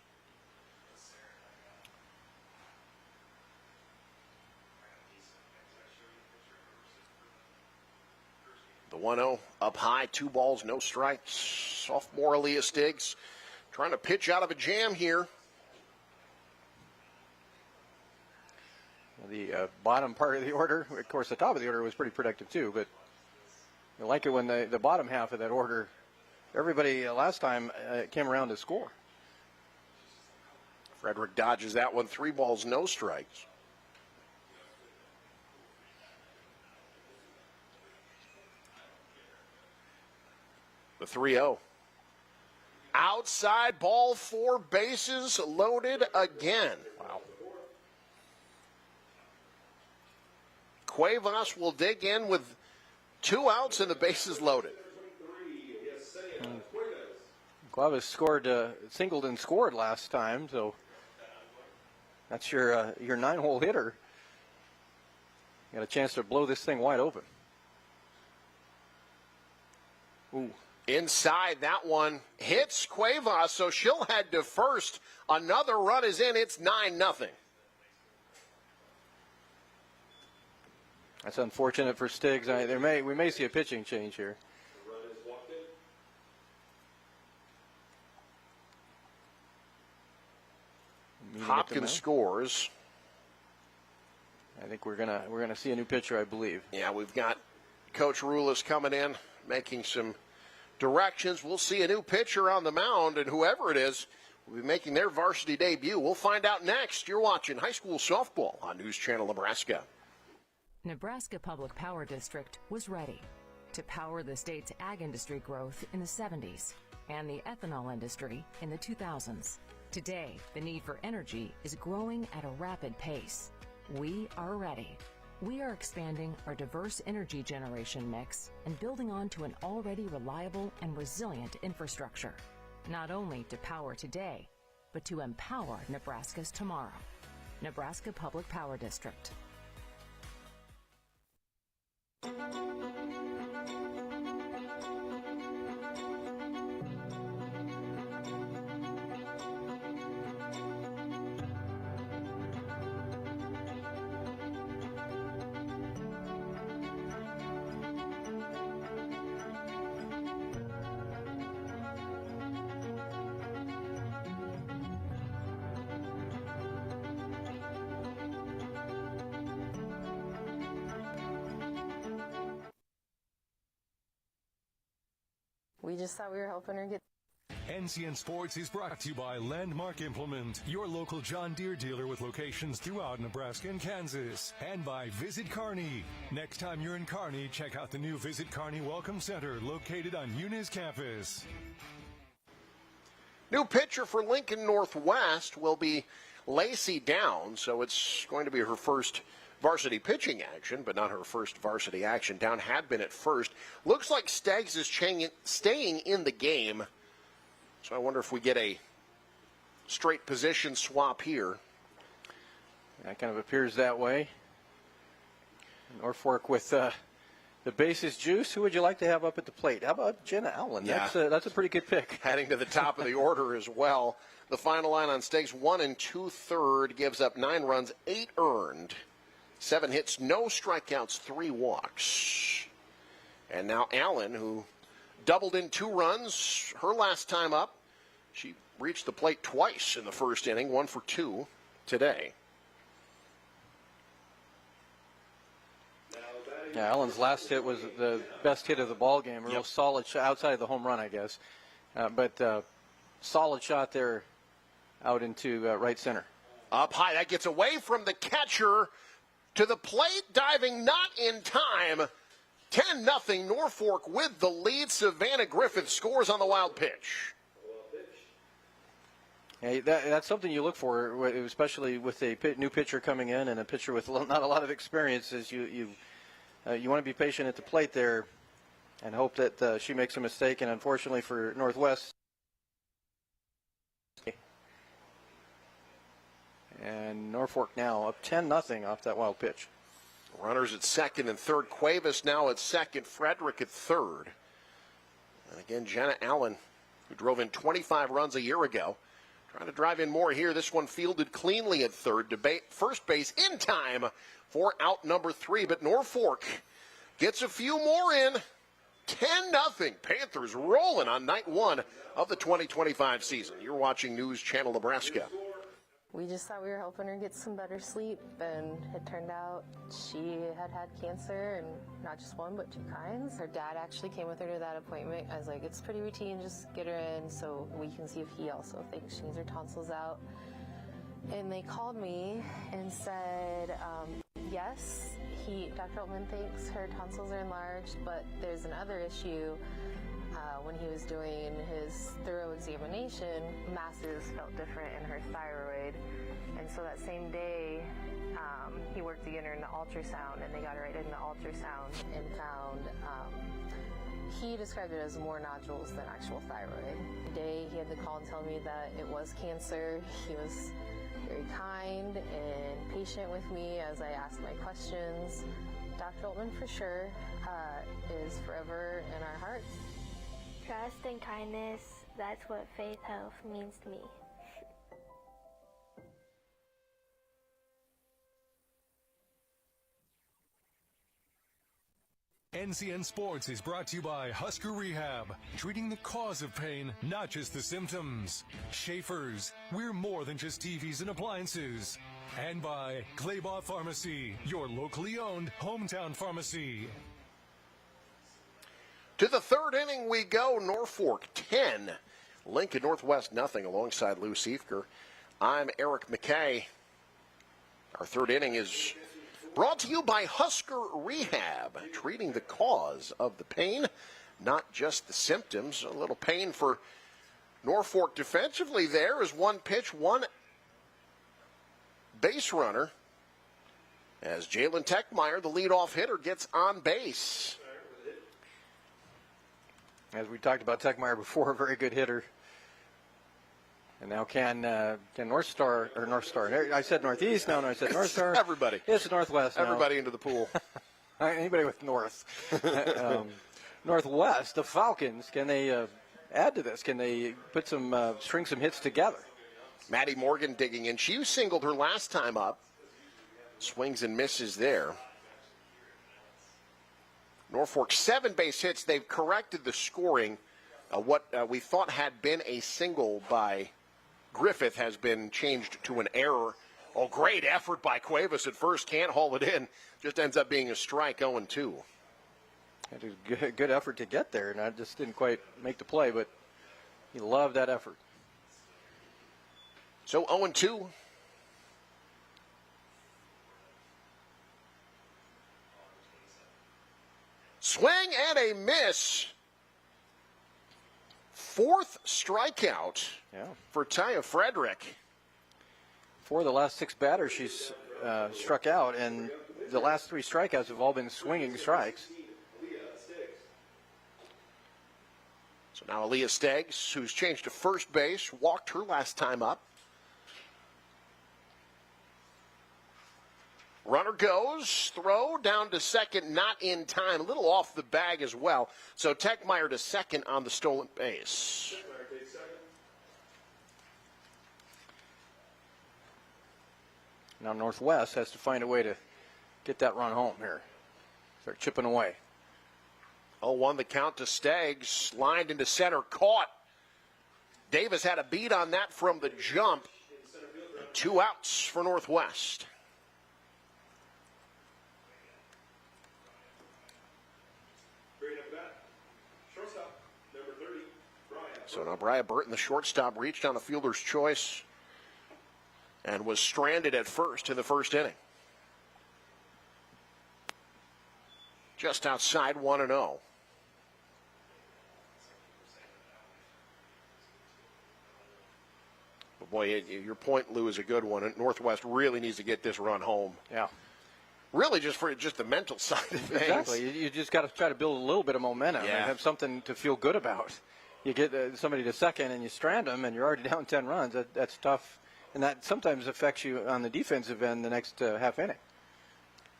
The 1-0 up high, 2 balls, no strikes. Sophomore Aaliyah Stiggs trying to pitch out of a jam here. The bottom part of the order, of course, the top of the order was pretty productive too, but I like it when the bottom half of that order, everybody last time came around to score. Frederick dodges that one. 3 balls, no strikes. The 3-0. Outside ball, 4 bases loaded again. Wow. Cuevas will dig in with 2 outs and the bases loaded. Cuevas scored, singled and scored last time, so that's your 9-hole hitter. Got a chance to blow this thing wide open. Ooh. Inside, that one hits Cuevas, so she'll head to first. Another run is in. It's 9-0. That's unfortunate for Stiggs. We may see a pitching change here. Hopkins scores. I think we're gonna see a new pitcher, I believe. Yeah, we've got Coach Rulis coming in, making some directions. We'll see a new pitcher on the mound, and whoever it is will be making their varsity debut. We'll find out next. You're watching high school softball on News Channel Nebraska. Nebraska Public Power District was ready to power the state's ag industry growth in the 70s and the ethanol industry in the 2000s. Today, the need for energy is growing at a rapid pace. We are ready. We are expanding our diverse energy generation mix and building on to an already reliable and resilient infrastructure, not only to power today, but to empower Nebraska's tomorrow. Nebraska Public Power District. We just thought we were helping her get. NCN Sports is brought to you by Landmark Implement, your local John Deere dealer with locations throughout Nebraska and Kansas. And by Visit Kearney. Next time you're in Kearney, check out the new Visit Kearney Welcome Center located on Eunice campus. New pitcher for Lincoln Northwest will be Lacey Down, so it's going to be her first varsity pitching action, but not her first varsity action. Down had been at first. Looks like Staggs is staying in the game, so I wonder if we get a straight position swap here. That kind of appears that way. Norfolk with the bases juice. Who would you like to have up at the plate? How about Jenna Allen? Yeah. That's a pretty good pick. Heading to the top of the order as well. The final line on Staggs, 1 2/3, gives up 9 runs, 8 earned. 7 hits, no strikeouts, 3 walks. And now Allen, who doubled in 2 runs her last time up. She reached the plate twice in the first inning, 1 for 2 today. Yeah, Allen's last hit was the best hit of the ball game. A real solid shot, outside of the home run, I guess. But solid shot there out into right center. Up high, that gets away from the catcher. To the plate, diving not in time. 10-0 Norfolk with the lead. Savannah Griffith scores on the wild pitch. Yeah, that's something you look for, especially with a new pitcher coming in and a pitcher with not a lot of experience. Is you want to be patient at the plate there and hope that she makes a mistake. And unfortunately for Northwest, and Norfolk now up 10-0 off that wild pitch. Runners at second and third. Cuevas now at second. Frederick at third. And again, Jenna Allen, who drove in 25 runs a year ago, trying to drive in more here. This one fielded cleanly at third. First base in time for out number 3. But Norfolk gets a few more in. 10-0. Panthers rolling on night 1 of the 2025 season. You're watching News Channel Nebraska. We just thought we were helping her get some better sleep, and it turned out she had cancer, and not just one, but 2 kinds. Her dad actually came with her to that appointment. I was like, it's pretty routine, just get her in so we can see if he also thinks she needs her tonsils out. And they called me and said, yes, Dr. Altman thinks her tonsils are enlarged, but there's another issue. When he was doing his thorough examination, masses felt different in her thyroid. And so that same day, he worked to get her in the ultrasound, and they got her right in the ultrasound and found, he described it as more nodules than actual thyroid. Today, he had to call and tell me that it was cancer. He was very kind and patient with me as I asked my questions. Dr. Altman, for sure, is forever in our hearts. Trust and kindness, that's what Faith Health means to me. NCN Sports is brought to you by Husker Rehab, treating the cause of pain, not just the symptoms. Schaefer's, we're more than just TVs and appliances. And by Claybaugh Pharmacy, your locally owned hometown pharmacy. To the third inning we go. Norfolk 10, Lincoln Northwest nothing, alongside Lou Siefker. I'm Eric McKay. Our third inning is brought to you by Husker Rehab, treating the cause of the pain, not just the symptoms. A little pain for Norfolk defensively there as one pitch, one base runner, as Jalen Techmeyer, the leadoff hitter, gets on base. As we talked about Techmeyer before, a very good hitter. And now can North Star, I said Northeast, no, I said North Star. Everybody. It's Northwest now. Everybody into the pool. Anybody with North. Northwest, the Falcons, can they add to this? Can they put string some hits together? Maddie Morgan digging in. She singled her last time up. Swings and misses there. Norfolk 7 base hits. They've corrected the scoring. What we thought had been a single by Griffith has been changed to an error. Oh, great effort by Cuevas at first. Can't haul it in. Just ends up being a strike, 0-2. It was a good effort to get there, and I just didn't quite make the play, but he loved that effort. So 0-2. Swing and a miss. Fourth strikeout for Taya Frederick. 4 of the last 6 batters she's struck out, and the last 3 strikeouts have all been swinging strikes. So now Aaliyah Steggs, who's changed to first base, walked her last time up. Runner goes, throw down to second, not in time. A little off the bag as well. So Techmeyer to second on the stolen base. Now Northwest has to find a way to get that run home here. Start chipping away. 0-1 the count to Steggs. Lined into center, caught. Davis had a beat on that from the jump. 2 outs for Northwest. So now Bria Burton, the shortstop, reached on a fielder's choice and was stranded at first in the first inning. Just outside 1-0. But boy, your point, Lou, is a good one. Northwest really needs to get this run home. Yeah. Really just for the mental side of things. Exactly. You just got to try to build a little bit of momentum and have something to feel good about. You get somebody to second and you strand them and you're already down 10 runs. That's tough. And that sometimes affects you on the defensive end the next half inning.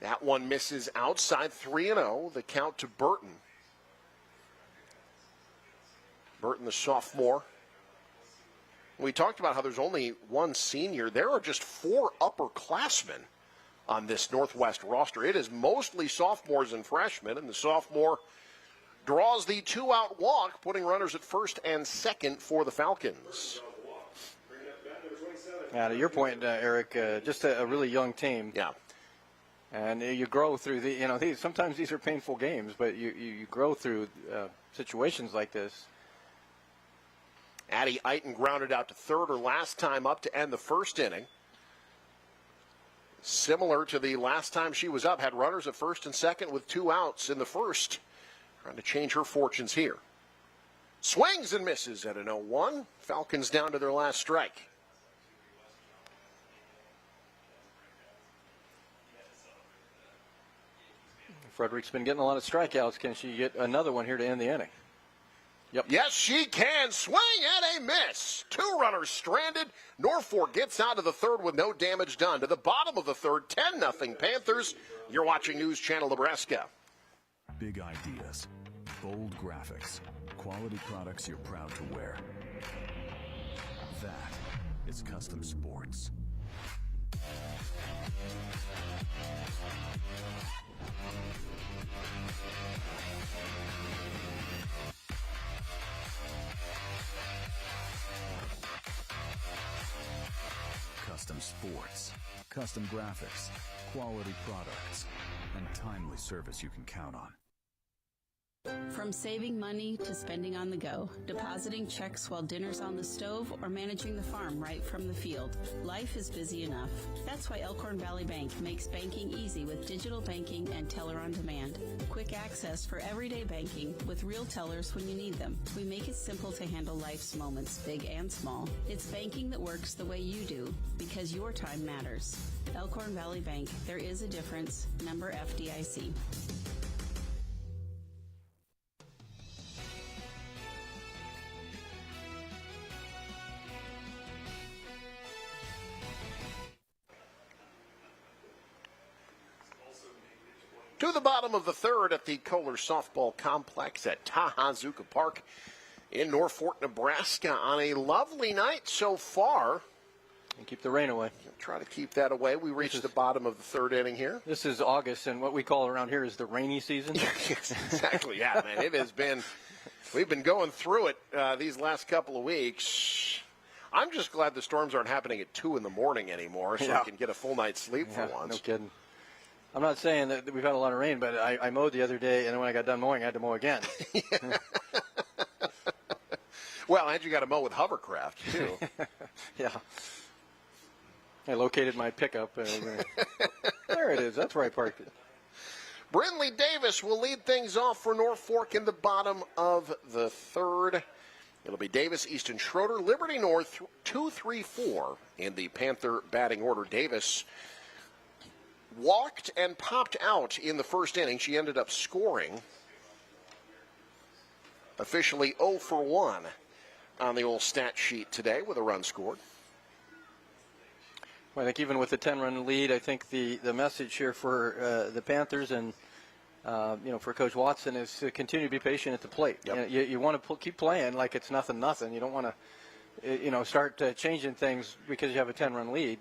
That one misses outside 3-0. The count to Burton. Burton, the sophomore. We talked about how there's only one senior. There are just 4 upperclassmen on this Northwest roster. It is mostly sophomores and freshmen, and the sophomore draws the 2-out walk, putting runners at first and second for the Falcons. Yeah, to your point, Eric, just a really young team. Yeah. And you grow through sometimes these are painful games, but you grow through situations like this. Addie Eiten grounded out to third her last time up to end the first inning. Similar to the last time she was up, had runners at first and second with 2 outs in the first. Trying to change her fortunes here. Swings and misses at an 0-1. Falcons down to their last strike. Frederick's been getting a lot of strikeouts. Can she get another one here to end the inning? Yep. Yes, she can. Swing and a miss. 2 runners stranded. Norfolk gets out of the third with no damage done. To the bottom of the third, 10-0 Panthers. You're watching News Channel Nebraska. Big ideas, bold graphics, quality products you're proud to wear. That is Custom Sports. Custom Sports, custom graphics, quality products, and timely service you can count on. From saving money to spending on the go, depositing checks while dinner's on the stove, or managing the farm right from the field, life is busy enough. That's why Elkhorn Valley Bank makes banking easy with digital banking and teller on demand. Quick access for everyday banking with real tellers when you need them. We make it simple to handle life's moments, big and small. It's banking that works the way you do, because your time matters. Elkhorn Valley Bank, there is a difference. Member FDIC. To the bottom of the third at the Kohler Softball Complex at Tahazuka Park in Norfolk, Nebraska, on a lovely night so far. And keep the rain away. Try to keep that away. We reached the bottom of the third inning here. This is August, and what we call around here is the rainy season. Yes, exactly. Yeah, man. It has been, we've been going through it these last couple of weeks. I'm just glad the storms aren't happening at 2 in the morning anymore, so I can get a full night's sleep for once. No kidding. I'm not saying that we've had a lot of rain, but I mowed the other day, and then when I got done mowing, I had to mow again. Well, and you got to mow with hovercraft, too. Yeah. I located my pickup. There it is. That's where I parked it. Brindley Davis will lead things off for Norfolk in the bottom of the third. It'll be Davis, Easton Schroeder, Liberty North, 2-3-4 in the Panther batting order. Davis walked and popped out in the first inning. She ended up scoring. Officially 0 for 1 on the old stat sheet today with a run scored. Well, I think even with the 10-run lead, I think the message here for the Panthers and for Coach Watson is to continue to be patient at the plate. Yep. You want to keep playing like it's nothing. You don't want to start changing things because you have a 10-run lead.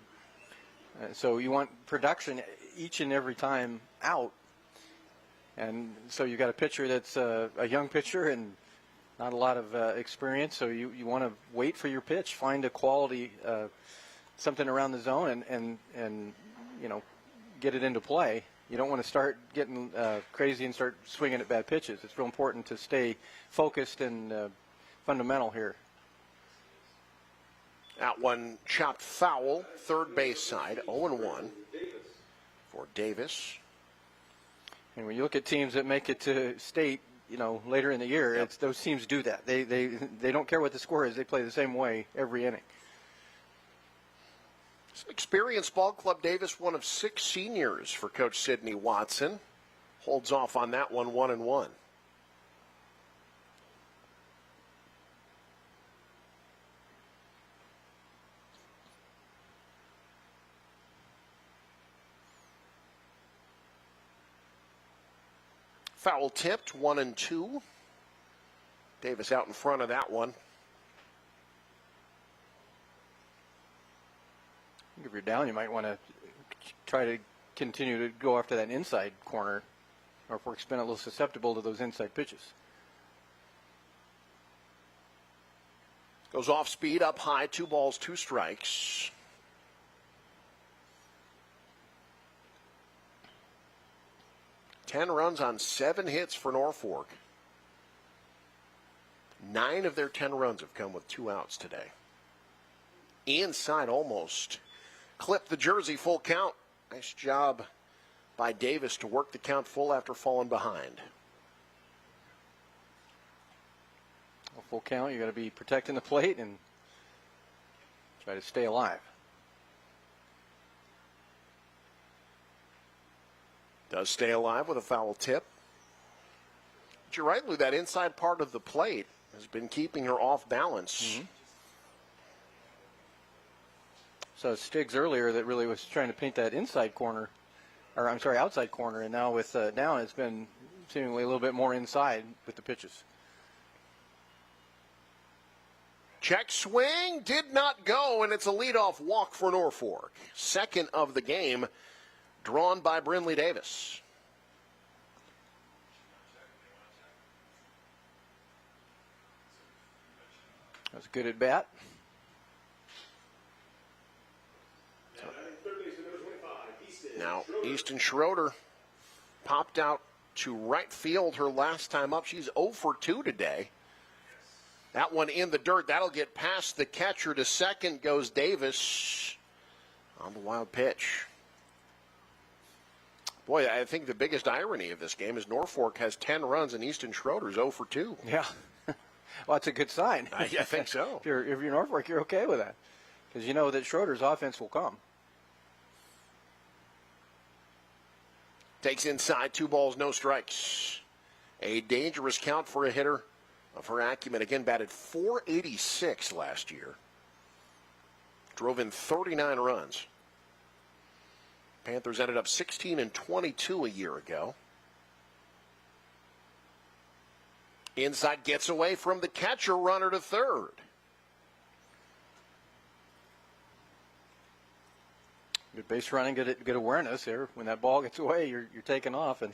So you want production each and every time out. And so you got a pitcher that's a young pitcher and not a lot of experience. So you want to wait for your pitch, find a quality something around the zone and get it into play. You don't want to start getting crazy and start swinging at bad pitches. It's real important to stay focused and fundamental here. That one chopped foul, third base side, 0-1 for Davis. And when you look at teams that make it to state, later in the year, those teams do that. They don't care what the score is. They play the same way every inning. It's an experienced ball club. Davis, one of 6 seniors for Coach Sidney Watson. Holds off on that one, 1-1. Foul tipped, 1-2. Davis out in front of that one. If you're down, you might want to try to continue to go after that inside corner. Norfolk's been a little susceptible to those inside pitches. Goes off speed, up high, 2 balls, 2 strikes. Ten runs on 7 hits for Norfolk. 9 of their 10 runs have come with 2 outs today. Inside almost clipped the jersey, full count. Nice job by Davis to work the count full after falling behind. A full count, you got to be protecting the plate and try to stay alive. Does stay alive with a foul tip. But you're right, Lou, that inside part of the plate has been keeping her off balance. Mm-hmm. So Stiggs earlier that really was trying to paint that inside corner, or I'm sorry, outside corner, and now with down, it's been seemingly a little bit more inside with the pitches. Check swing did not go, and it's a leadoff walk for Norfolk. Second of the game, drawn by Brinley Davis. That was good at bat. Now, Easton Schroeder popped out to right field her last time up. She's 0 for 2 today. That one in the dirt. That'll get past the catcher. To second goes Davis on the wild pitch. Boy, I think the biggest irony of this game is Norfolk has 10 runs and Easton Schroeder's 0 for 2. Yeah. Well, that's a good sign. I think so. If you're Norfolk, you're okay with that because you know that Schroeder's offense will come. Takes inside, 2 balls, no strikes. A dangerous count for a hitter of her acumen. Again, batted .486 last year. Drove in 39 runs. Panthers ended up 16-22 a year ago. Inside gets away from the catcher, runner to third. Good base running, good awareness there. When that ball gets away, you're taking off. And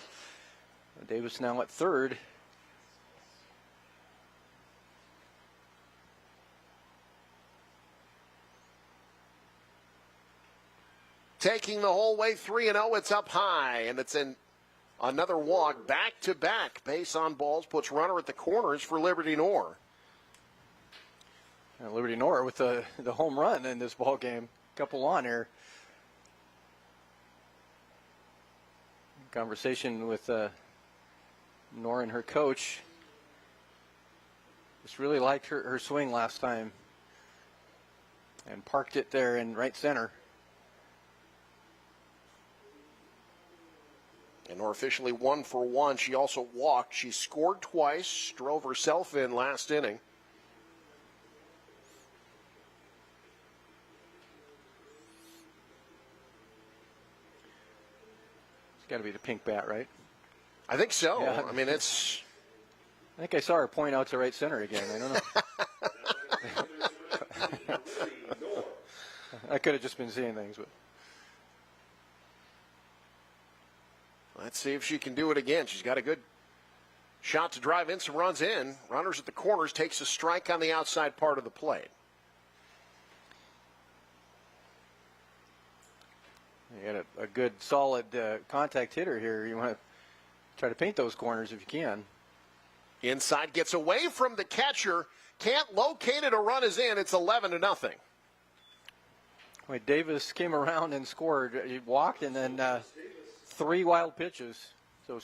Davis now at third. Taking the whole way 3-0, it's up high, and it's in another walk, back-to-back. Base on balls, puts runner at the corners for Liberty Nor. Liberty Nor with the home run in this ball game. Couple on here. Conversation with Nor and her coach. Just really liked her swing last time and parked it there in right center. And Nor officially 1 for 1. She also walked. She scored twice, drove herself in last inning. It's got to be the pink bat, right? I think so. Yeah. I mean, it's... I think I saw her point out to right center again. I don't know. I could have just been seeing things, but... Let's see if she can do it again. She's got a good shot to drive in, some runs in. Runners at the corners, takes a strike on the outside part of the plate. You got a good, solid contact hitter here. You want to try to paint those corners if you can. Inside gets away from the catcher. Can't locate it. A run is in. It's 11-0. Wait, Davis came around and scored. He walked and then 3 wild pitches. So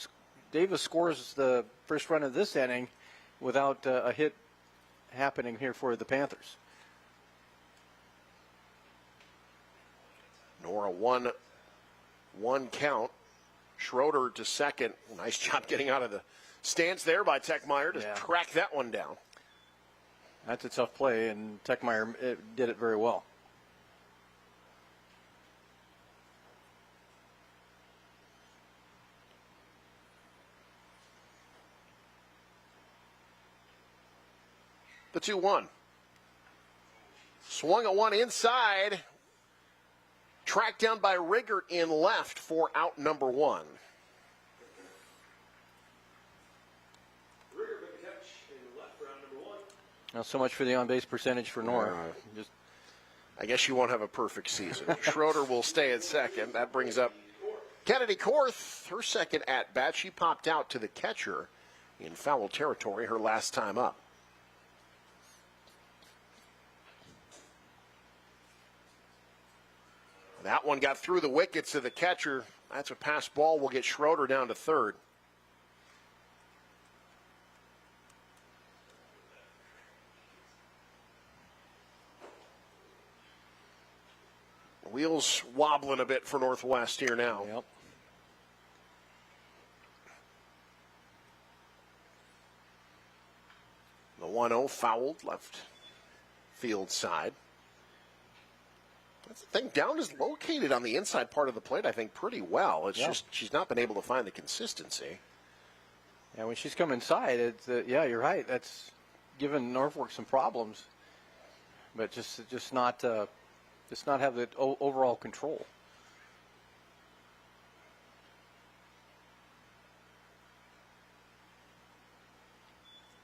Davis scores the first run of this inning without a hit happening here for the Panthers. Nora 1-1 count. Schroeder to second. Nice job getting out of the stance there by Techmeyer to track that one down. That's a tough play, and Techmeyer did it very well. The 2-1. Swung at one inside. Tracked down by Riggert in left for out number 1. Riggert with the catch in left for out number 1. Not so much for the on-base percentage for Nora. I guess you won't have a perfect season. Schroeder will stay at second. That brings up Kennedy Korth, her second at-bat. She popped out to the catcher in foul territory her last time up. That one got through the wickets to the catcher. That's a pass ball. Will get Schroeder down to third. Wheels wobbling a bit for Northwest here now. Yep. The 1-0 fouled left field side. That's the thing. Down is located on the inside part of the plate, I think, pretty well. It's just she's not been able to find the consistency. Yeah, when she's come inside, it's yeah, you're right. That's given Norfolk some problems, but just not have the overall control.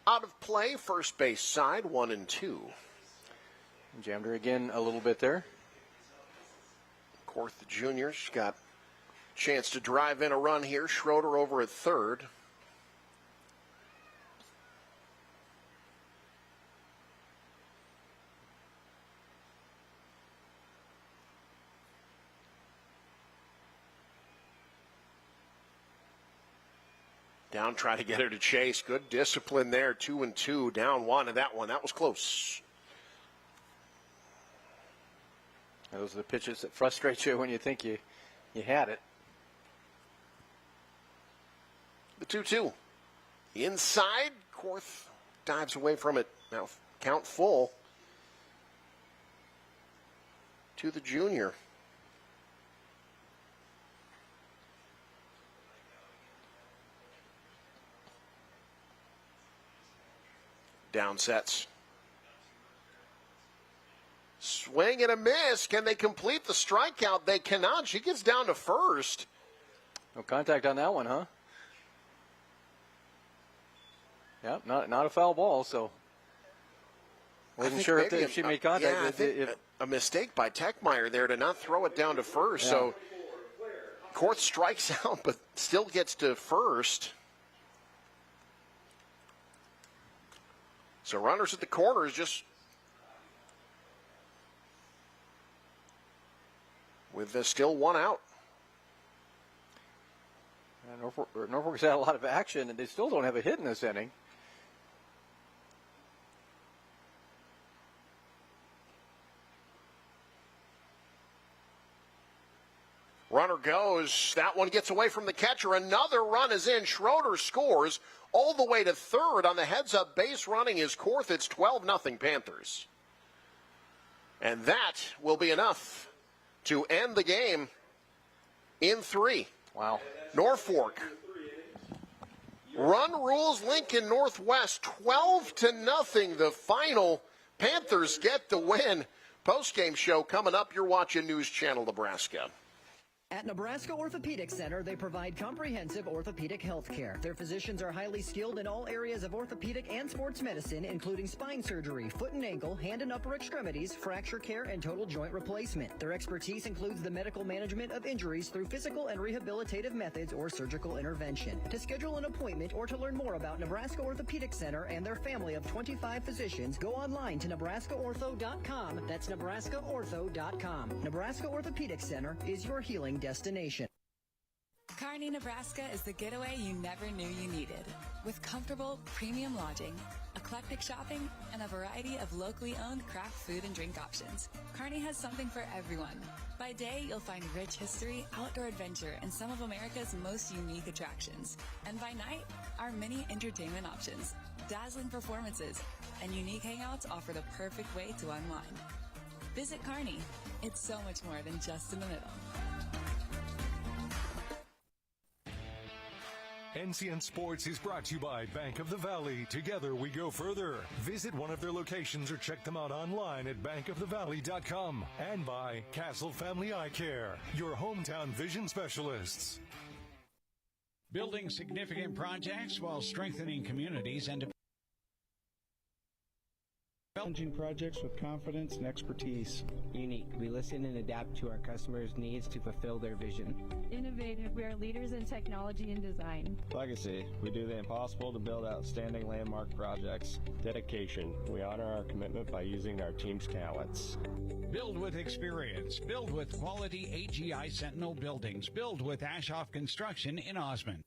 Out of play, first base side, 1-2. Jammed her again a little bit there. Korth, the junior's got a chance to drive in a run here. Schroeder over at third. Down, try to get her to chase. Good discipline there. 2-2, down one, and that was close. Those are the pitches that frustrate you when you think you had it. The 2-2. Inside, Korth dives away from it. Now count full to the junior. Down sets. Swing and a miss. Can they complete the strikeout? They cannot. She gets down to first. No contact on that one, huh? Yep, not a foul ball, so wasn't sure if she made contact. Yeah, I think a mistake by Techmeyer there to not throw it down to first. Yeah. So Korth strikes out, but still gets to first. So runners at the corners, just with still one out. Norfolk's had a lot of action, and they still don't have a hit in this inning. Runner goes. That one gets away from the catcher. Another run is in. Schroeder scores all the way to third on the heads-up base running is Korth. It's 12-0 Panthers. And that will be enough to end the game in 3. Wow. Norfolk. Run rules Lincoln Northwest 12-0. The final. Panthers get the win. Post-game show coming up. You're watching News Channel Nebraska. At Nebraska Orthopedic Center, they provide comprehensive orthopedic health care. Their physicians are highly skilled in all areas of orthopedic and sports medicine, including spine surgery, foot and ankle, hand and upper extremities, fracture care, and total joint replacement. Their expertise includes the medical management of injuries through physical and rehabilitative methods or surgical intervention. To schedule an appointment or to learn more about Nebraska Orthopedic Center and their family of 25 physicians, go online to nebraskaortho.com. That's nebraskaortho.com. Nebraska Orthopedic Center is your healing destination. Kearney, Nebraska is the getaway you never knew you needed. With comfortable, premium lodging, eclectic shopping, and a variety of locally owned craft food and drink options, Kearney has something for everyone. By day, you'll find rich history, outdoor adventure, and some of America's most unique attractions. And by night, our many entertainment options, dazzling performances, and unique hangouts offer the perfect way to unwind. Visit Kearney. It's so much more than just in the middle. NCN Sports is brought to you by Bank of the Valley. Together we go further. Visit one of their locations or check them out online at bankofthevalley.com. And by Castle Family Eye Care, your hometown vision specialists. Building significant projects while strengthening communities and Challenging projects with confidence and expertise. Unique. We listen and adapt to our customers' needs to fulfill their vision. Innovative. We are leaders in technology and design. Legacy. We do the impossible to build outstanding landmark projects. Dedication. We honor our commitment by using our team's talents. Build with experience. Build with quality AGI Sentinel buildings. Build with Ashoff Construction in Osmond.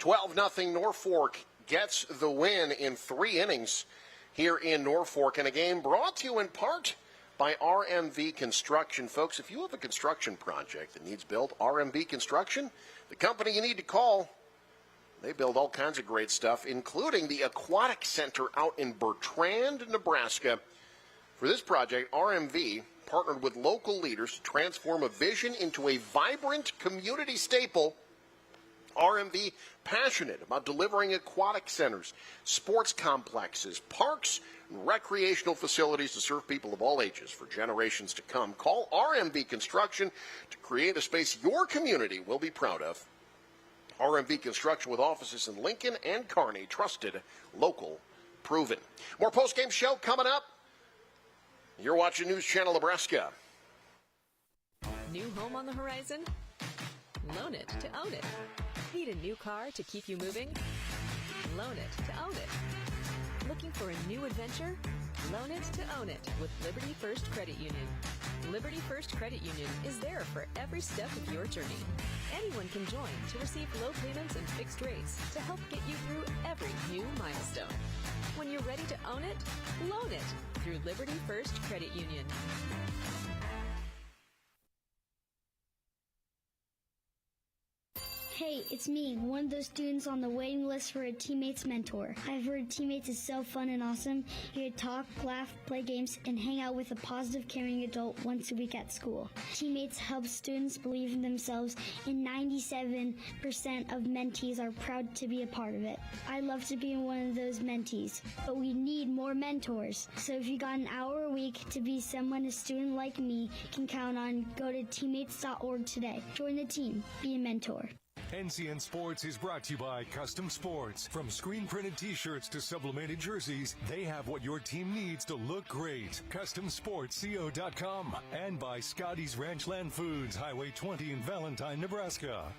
$12-0 Norfolk gets the win in 3 innings here in Norfolk, in a game brought to you in part by RMV Construction. Folks, if you have a construction project that needs built, RMV Construction, the company you need to call. They build all kinds of great stuff, including the Aquatic Center out in Bertrand, Nebraska. For this project, RMV partnered with local leaders to transform a vision into a vibrant community staple. RMV passionate about delivering aquatic centers, sports complexes, parks, and recreational facilities to serve people of all ages for generations to come. Call RMV Construction to create a space your community will be proud of. RMV Construction with offices in Lincoln and Kearney. Trusted, local, proven. More post-game show coming up. You're watching News Channel Nebraska. New home on the horizon? Loan it to own it. Need a new car to keep you moving? Loan it to own it. Looking for a new adventure? Loan it to own it with Liberty First Credit Union. Liberty First Credit Union is there for every step of your journey. Anyone can join to receive low payments and fixed rates to help get you through every new milestone. When you're ready to own it, loan it through Liberty First Credit Union. Hey, it's me, one of those students on the waiting list for a Teammates mentor. I've heard Teammates is so fun and awesome. You get to talk, laugh, play games, and hang out with a positive, caring adult once a week at school. Teammates helps students believe in themselves, and 97% of mentees are proud to be a part of it. I'd love to be one of those mentees, but we need more mentors. So if you got an hour a week to be someone a student like me can count on, go to teammates.org today. Join the team. Be a mentor. NCN Sports is brought to you by Custom Sports. From screen-printed t-shirts to sublimated jerseys, they have what your team needs to look great. CustomSportsCO.com. And by Scotty's Ranchland Foods, Highway 20 in Valentine, Nebraska.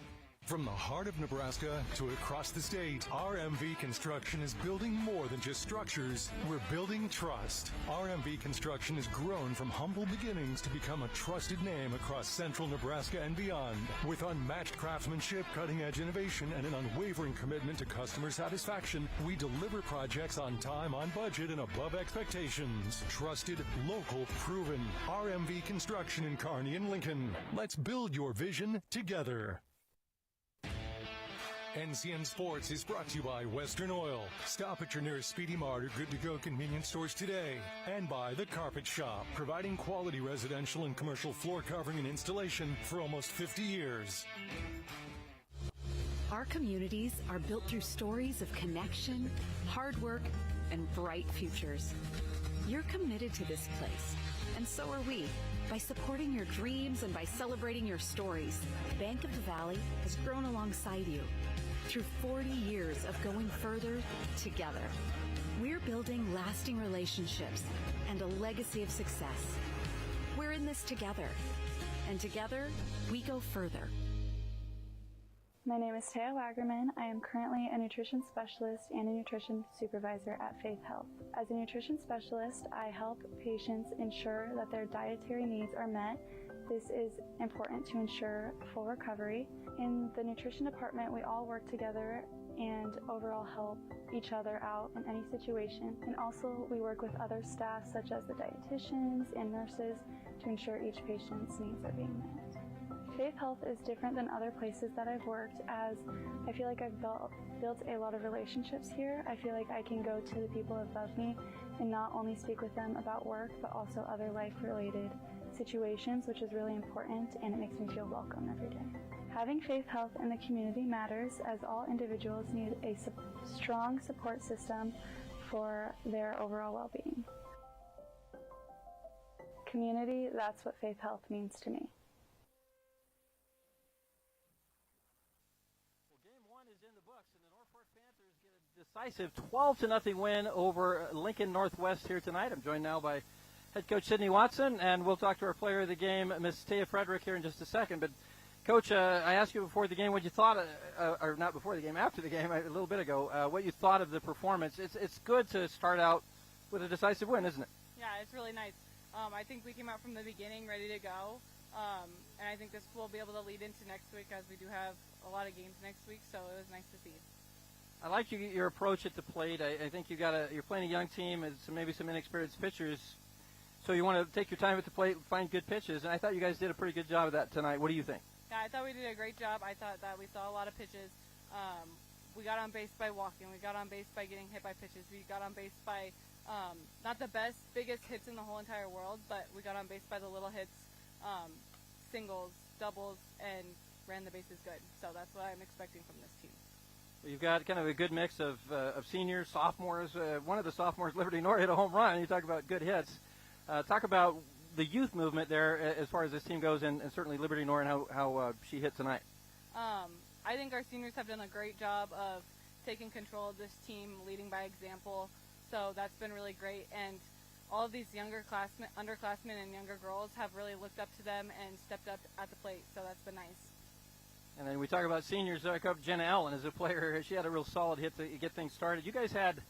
From the heart of Nebraska to across the state, RMV Construction is building more than just structures. We're building trust. RMV Construction has grown from humble beginnings to become a trusted name across central Nebraska and beyond. With unmatched craftsmanship, cutting-edge innovation, and an unwavering commitment to customer satisfaction, we deliver projects on time, on budget, and above expectations. Trusted, local, proven. RMV Construction in Kearney and Lincoln. Let's build your vision together. NCN Sports is brought to you by Western Oil. Stop at your nearest Speedy Mart or Good To Go convenience stores today. And by The Carpet Shop, providing quality residential and commercial floor covering and installation for almost 50 years. Our communities are built through stories of connection, hard work, and bright futures. You're committed to this place, and so are we. By supporting your dreams and by celebrating your stories, Bank of the Valley has grown alongside you. Through 40 years of going further together, we're building lasting relationships and a legacy of success. We're in this together, and together we go further. My name is Taya Wagerman. I am currently a nutrition specialist and a nutrition supervisor at Faith Health. As a nutrition specialist, I help patients ensure that their dietary needs are met. This is important to ensure full recovery. In the nutrition department, we all work together and overall help each other out in any situation. And also, we work with other staff such as the dietitians and nurses to ensure each patient's needs are being met. Faith Health is different than other places that I've worked, as I feel like I've built a lot of relationships here. I feel like I can go to the people above me and not only speak with them about work, but also other life-related situations, which is really important, and it makes me feel welcome every day. Having Faith Health in the community matters, as all individuals need a strong support system for their overall well-being. community, that's what Faith Health means to me. Decisive 12-0 win over Lincoln Northwest here tonight. I'm joined now by head coach Sydney Watson, and we'll talk to our player of the game, Miss Taya Frederick, here in just a second. But Coach, I asked you before the game what you thought, or not before the game, after the game, a little bit ago, what you thought of the performance. It's good to start out with a decisive win, isn't it? Yeah, it's really nice. I think we came out from the beginning ready to go, and I think this will be able to lead into next week, as we do have a lot of games next week, so it was nice to see. I like your approach at the plate. I think you're playing a young team and maybe some inexperienced pitchers, so you want to take your time at the plate and find good pitches, and I thought you guys did a pretty good job of that tonight. What do you think? Yeah, I thought we did a great job. I thought that we saw a lot of pitches. We got on base by walking. We got on base by getting hit by pitches. We got on base by not the biggest hits in the whole entire world, but we got on base by the little hits, singles, doubles, and ran the bases good. So that's what I'm expecting from this team. You've got kind of a good mix of seniors, sophomores. One of the sophomores, Liberty North, hit a home run. You talk about good hits. Talk about the youth movement there as far as this team goes, and certainly Liberty North and how she hit tonight. I think our seniors have done a great job of taking control of this team, leading by example. So that's been really great. And all of these younger underclassmen and younger girls have really looked up to them and stepped up at the plate. So that's been nice. And then we talk about seniors. Jenna Allen is a player. She had a real solid hit to get things started. You guys had,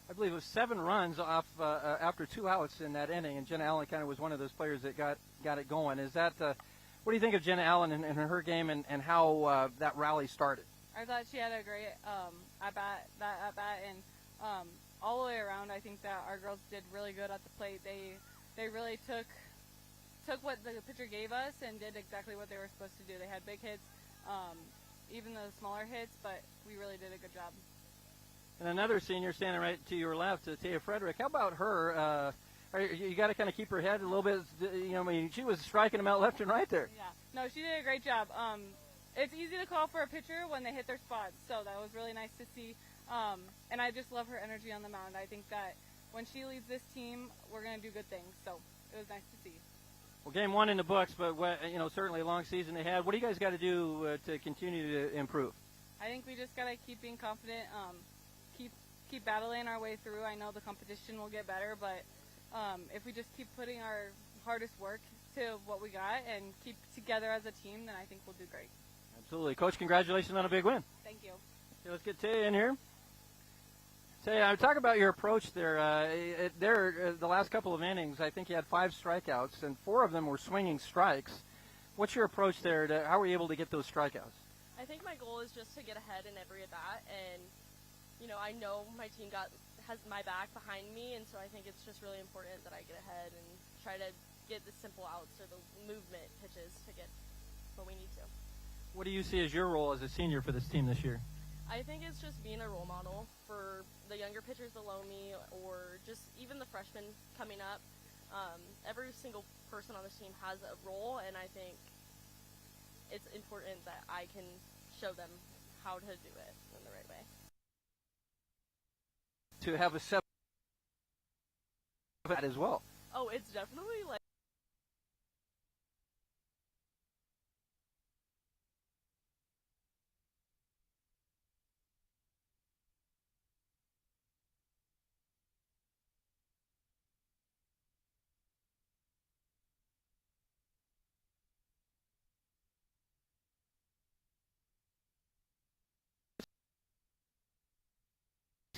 I believe it was 7 runs off after 2 outs in that inning, and Jenna Allen kind of was one of those players that got it going. Is that what do you think of Jenna Allen and her game and how that rally started? I thought she had a great at-bat, and all the way around, I think that our girls did really good at the plate. They really took what the pitcher gave us and did exactly what they were supposed to do. They had big hits. Even the smaller hits, but we really did a good job. And another senior standing right to your left, Taya Frederick. How about her? You got to kind of keep her head a little bit. I mean, she was striking them out left and right there. Yeah, no, she did a great job. It's easy to call for a pitcher when they hit their spots, so that was really nice to see. And I just love her energy on the mound. I think that when she leads this team, we're going to do good things. So it was nice to see. Well, game 1 in the books, but certainly a long season they had. What do you guys got to do to continue to improve? I think we just got to keep being confident, keep battling our way through. I know the competition will get better, but if we just keep putting our hardest work to what we got and keep together as a team, then I think we'll do great. Absolutely. Coach, congratulations on a big win. Thank you. Okay, let's get Taya in here. Taya, talk about your approach there. The last couple of innings, I think you had 5 strikeouts, and 4 of them were swinging strikes. What's your approach there? How were you able to get those strikeouts? I think my goal is just to get ahead in every at-bat, and I know my team has my back behind me, and so I think it's just really important that I get ahead and try to get the simple outs or the movement pitches to get what we need to. What do you see as your role as a senior for this team this year? I think it's just being a role model for the younger pitchers below me, or just even the freshmen coming up. Every single person on this team has a role, and I think it's important that I can show them how to do it in the right way. To have a 7 as well. Oh, it's definitely like.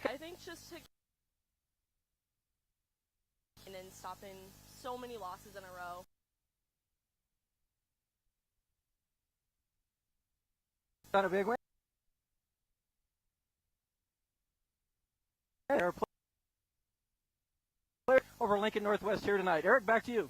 I think just to and stopping so many losses in a row. Not a big win. Over Lincoln Northwest here tonight. Eric, back to you.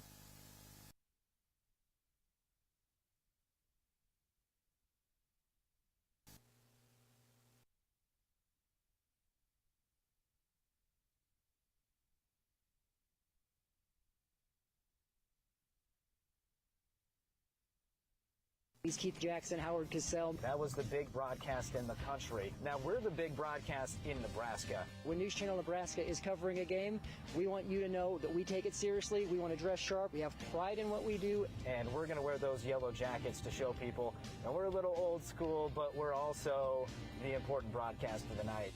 He's Keith Jackson, Howard Cassell. That was the big broadcast in the country. Now we're the big broadcast in Nebraska. When News Channel Nebraska is covering a game, we want you to know that we take it seriously. We want to dress sharp. We have pride in what we do. And we're going to wear those yellow jackets to show people. Now we're a little old school, but we're also the important broadcast of the night.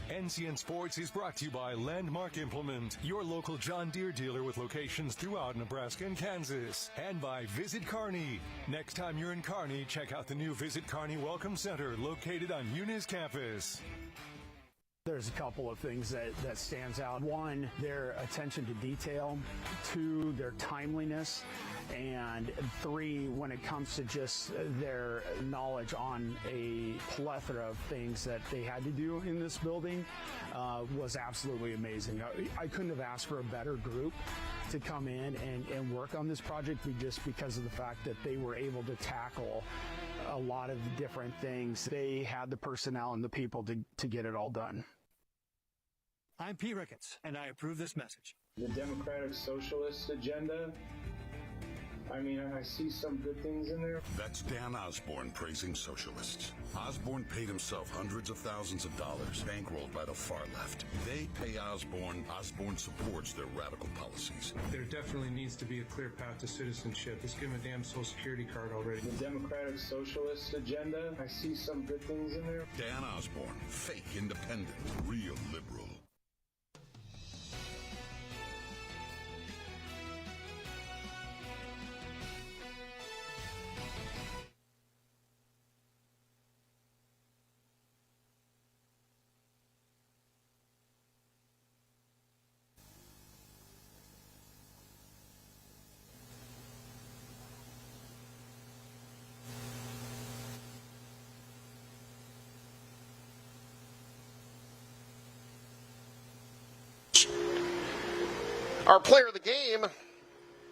NCN Sports is brought to you by Landmark Implement, your local John Deere dealer with locations throughout Nebraska and Kansas. And by Visit Kearney. Next time you're in Kearney, check out the new Visit Kearney Welcome Center located on Eunice campus. There's a couple of things that stands out. One, their attention to detail. Two, their timeliness. And three, when it comes to just their knowledge on a plethora of things that they had to do in this building, was absolutely amazing. I couldn't have asked for a better group to come in and work on this project just because of the fact that they were able to tackle a lot of different things. They had the personnel and the people to get it all done. I'm Pete Ricketts, and I approve this message. The Democratic Socialist agenda, I mean, I see some good things in there. That's Dan Osborne praising socialists. Osborne paid himself hundreds of thousands of dollars, bankrolled by the far left. They pay Osborne. Osborne supports their radical policies. There definitely needs to be a clear path to citizenship. Let's give him a damn Social Security card already. The Democratic Socialist agenda, I see some good things in there. Dan Osborne, fake independent, real liberal. Our player of the game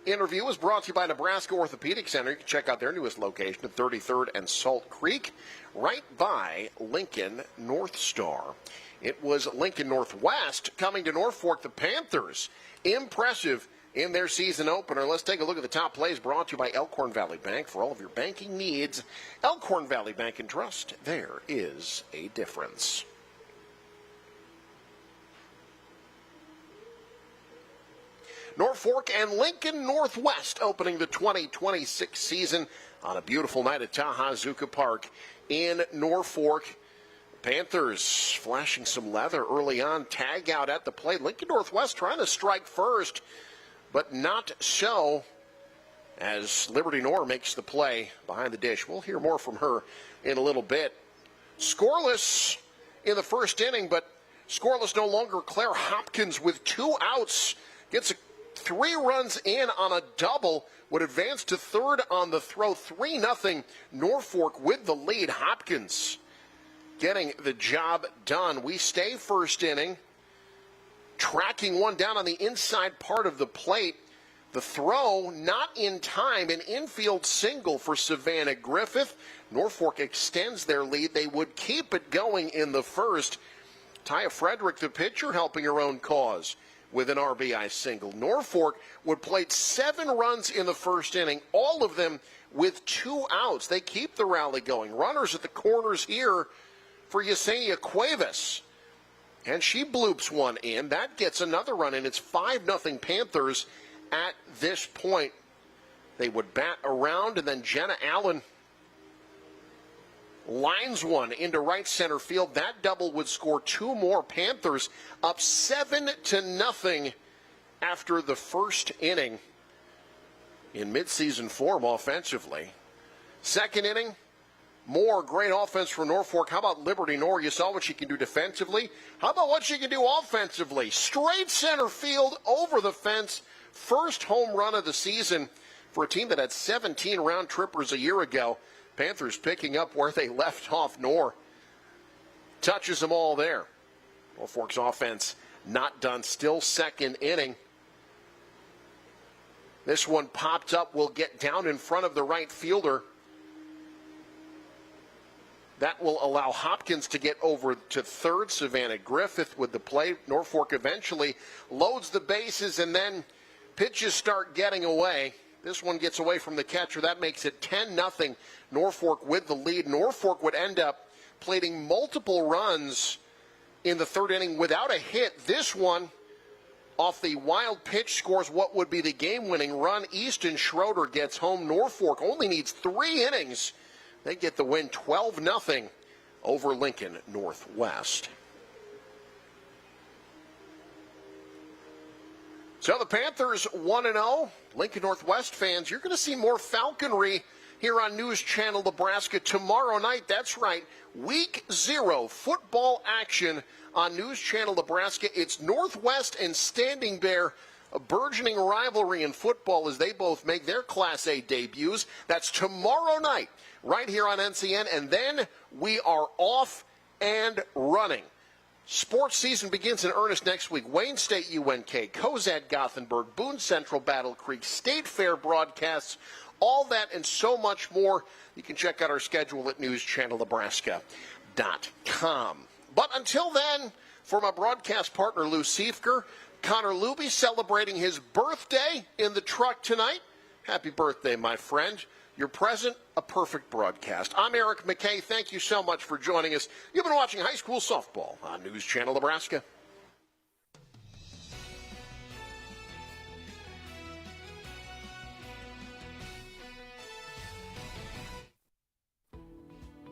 interview was brought to you by Nebraska Orthopedic Center. You can check out their newest location at 33rd and Salt Creek, right by Lincoln North Star. It was Lincoln Northwest coming to Norfolk. The Panthers, impressive in their season opener. Let's take a look at the top plays brought to you by Elkhorn Valley Bank. For all of your banking needs, Elkhorn Valley Bank and Trust, there is a difference. Norfolk and Lincoln Northwest opening the 2026 season on a beautiful night at Tahazuka Park in Norfolk. Panthers flashing some leather early on, tag out at the plate. Lincoln Northwest trying to strike first, but not so as Liberty Nor makes the play behind the dish. We'll hear more from her in a little bit. Scoreless in the first inning, but scoreless no longer. Claire Hopkins with 2 outs gets 3 runs in on a double, would advance to third on the throw. 3-0 Norfolk with the lead. Hopkins getting the job done. We stay first inning, tracking one down on the inside part of the plate. The throw not in time, an infield single for Savannah Griffith. Norfolk extends their lead. They would keep it going in the first. Taya Frederick, the pitcher, helping her own cause with an RBI single. Norfolk would play 7 runs in the first inning, all of them with 2 outs. They keep the rally going. Runners at the corners here for Yesenia Cuevas. And she bloops one in. That gets another run in. It's 5-0 Panthers at this point. They would bat around, and then Jenna Allen lines one into right center field. That double would score 2 more. Panthers up 7-0 after the first inning in midseason form offensively. Second inning, more great offense for Norfolk. How about Liberty Nor? You saw what she can do defensively. How about what she can do offensively? Straight center field over the fence. First home run of the season for a team that had 17 round trippers a year ago. Panthers picking up where they left off. Nor touches them all there. Norfolk's offense not done. Still second inning. This one popped up. Will get down in front of the right fielder. That will allow Hopkins to get over to third. Savannah Griffith with the play. Norfolk eventually loads the bases, and then pitches start getting away. This one gets away from the catcher. That makes it 10-0. Norfolk with the lead. Norfolk would end up plating multiple runs in the third inning without a hit. This one, off the wild pitch, scores what would be the game-winning run. Easton Schroeder gets home. Norfolk only needs 3 innings. They get the win 12-0 over Lincoln Northwest. So the Panthers 1-0. Lincoln Northwest fans, you're going to see more falconry here on News Channel Nebraska tomorrow night. That's right, Week 0 football action on News Channel Nebraska. It's Northwest and Standing Bear, a burgeoning rivalry in football as they both make their Class A debuts. That's tomorrow night right here on NCN, and then we are off and running. Sports season begins in earnest next week. Wayne State UNK, Cozad Gothenburg, Boone Central Battle Creek, State Fair broadcasts, all that and so much more. You can check out our schedule at newschannelnebraska.com. But until then, for my broadcast partner Lou Siefker, Connor Luby celebrating his birthday in the truck tonight. Happy birthday, my friend. Your present, a perfect broadcast. I'm Eric McKay. Thank you so much for joining us. You've been watching high school softball on News Channel Nebraska.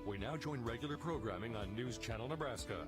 We now join regular programming on News Channel Nebraska.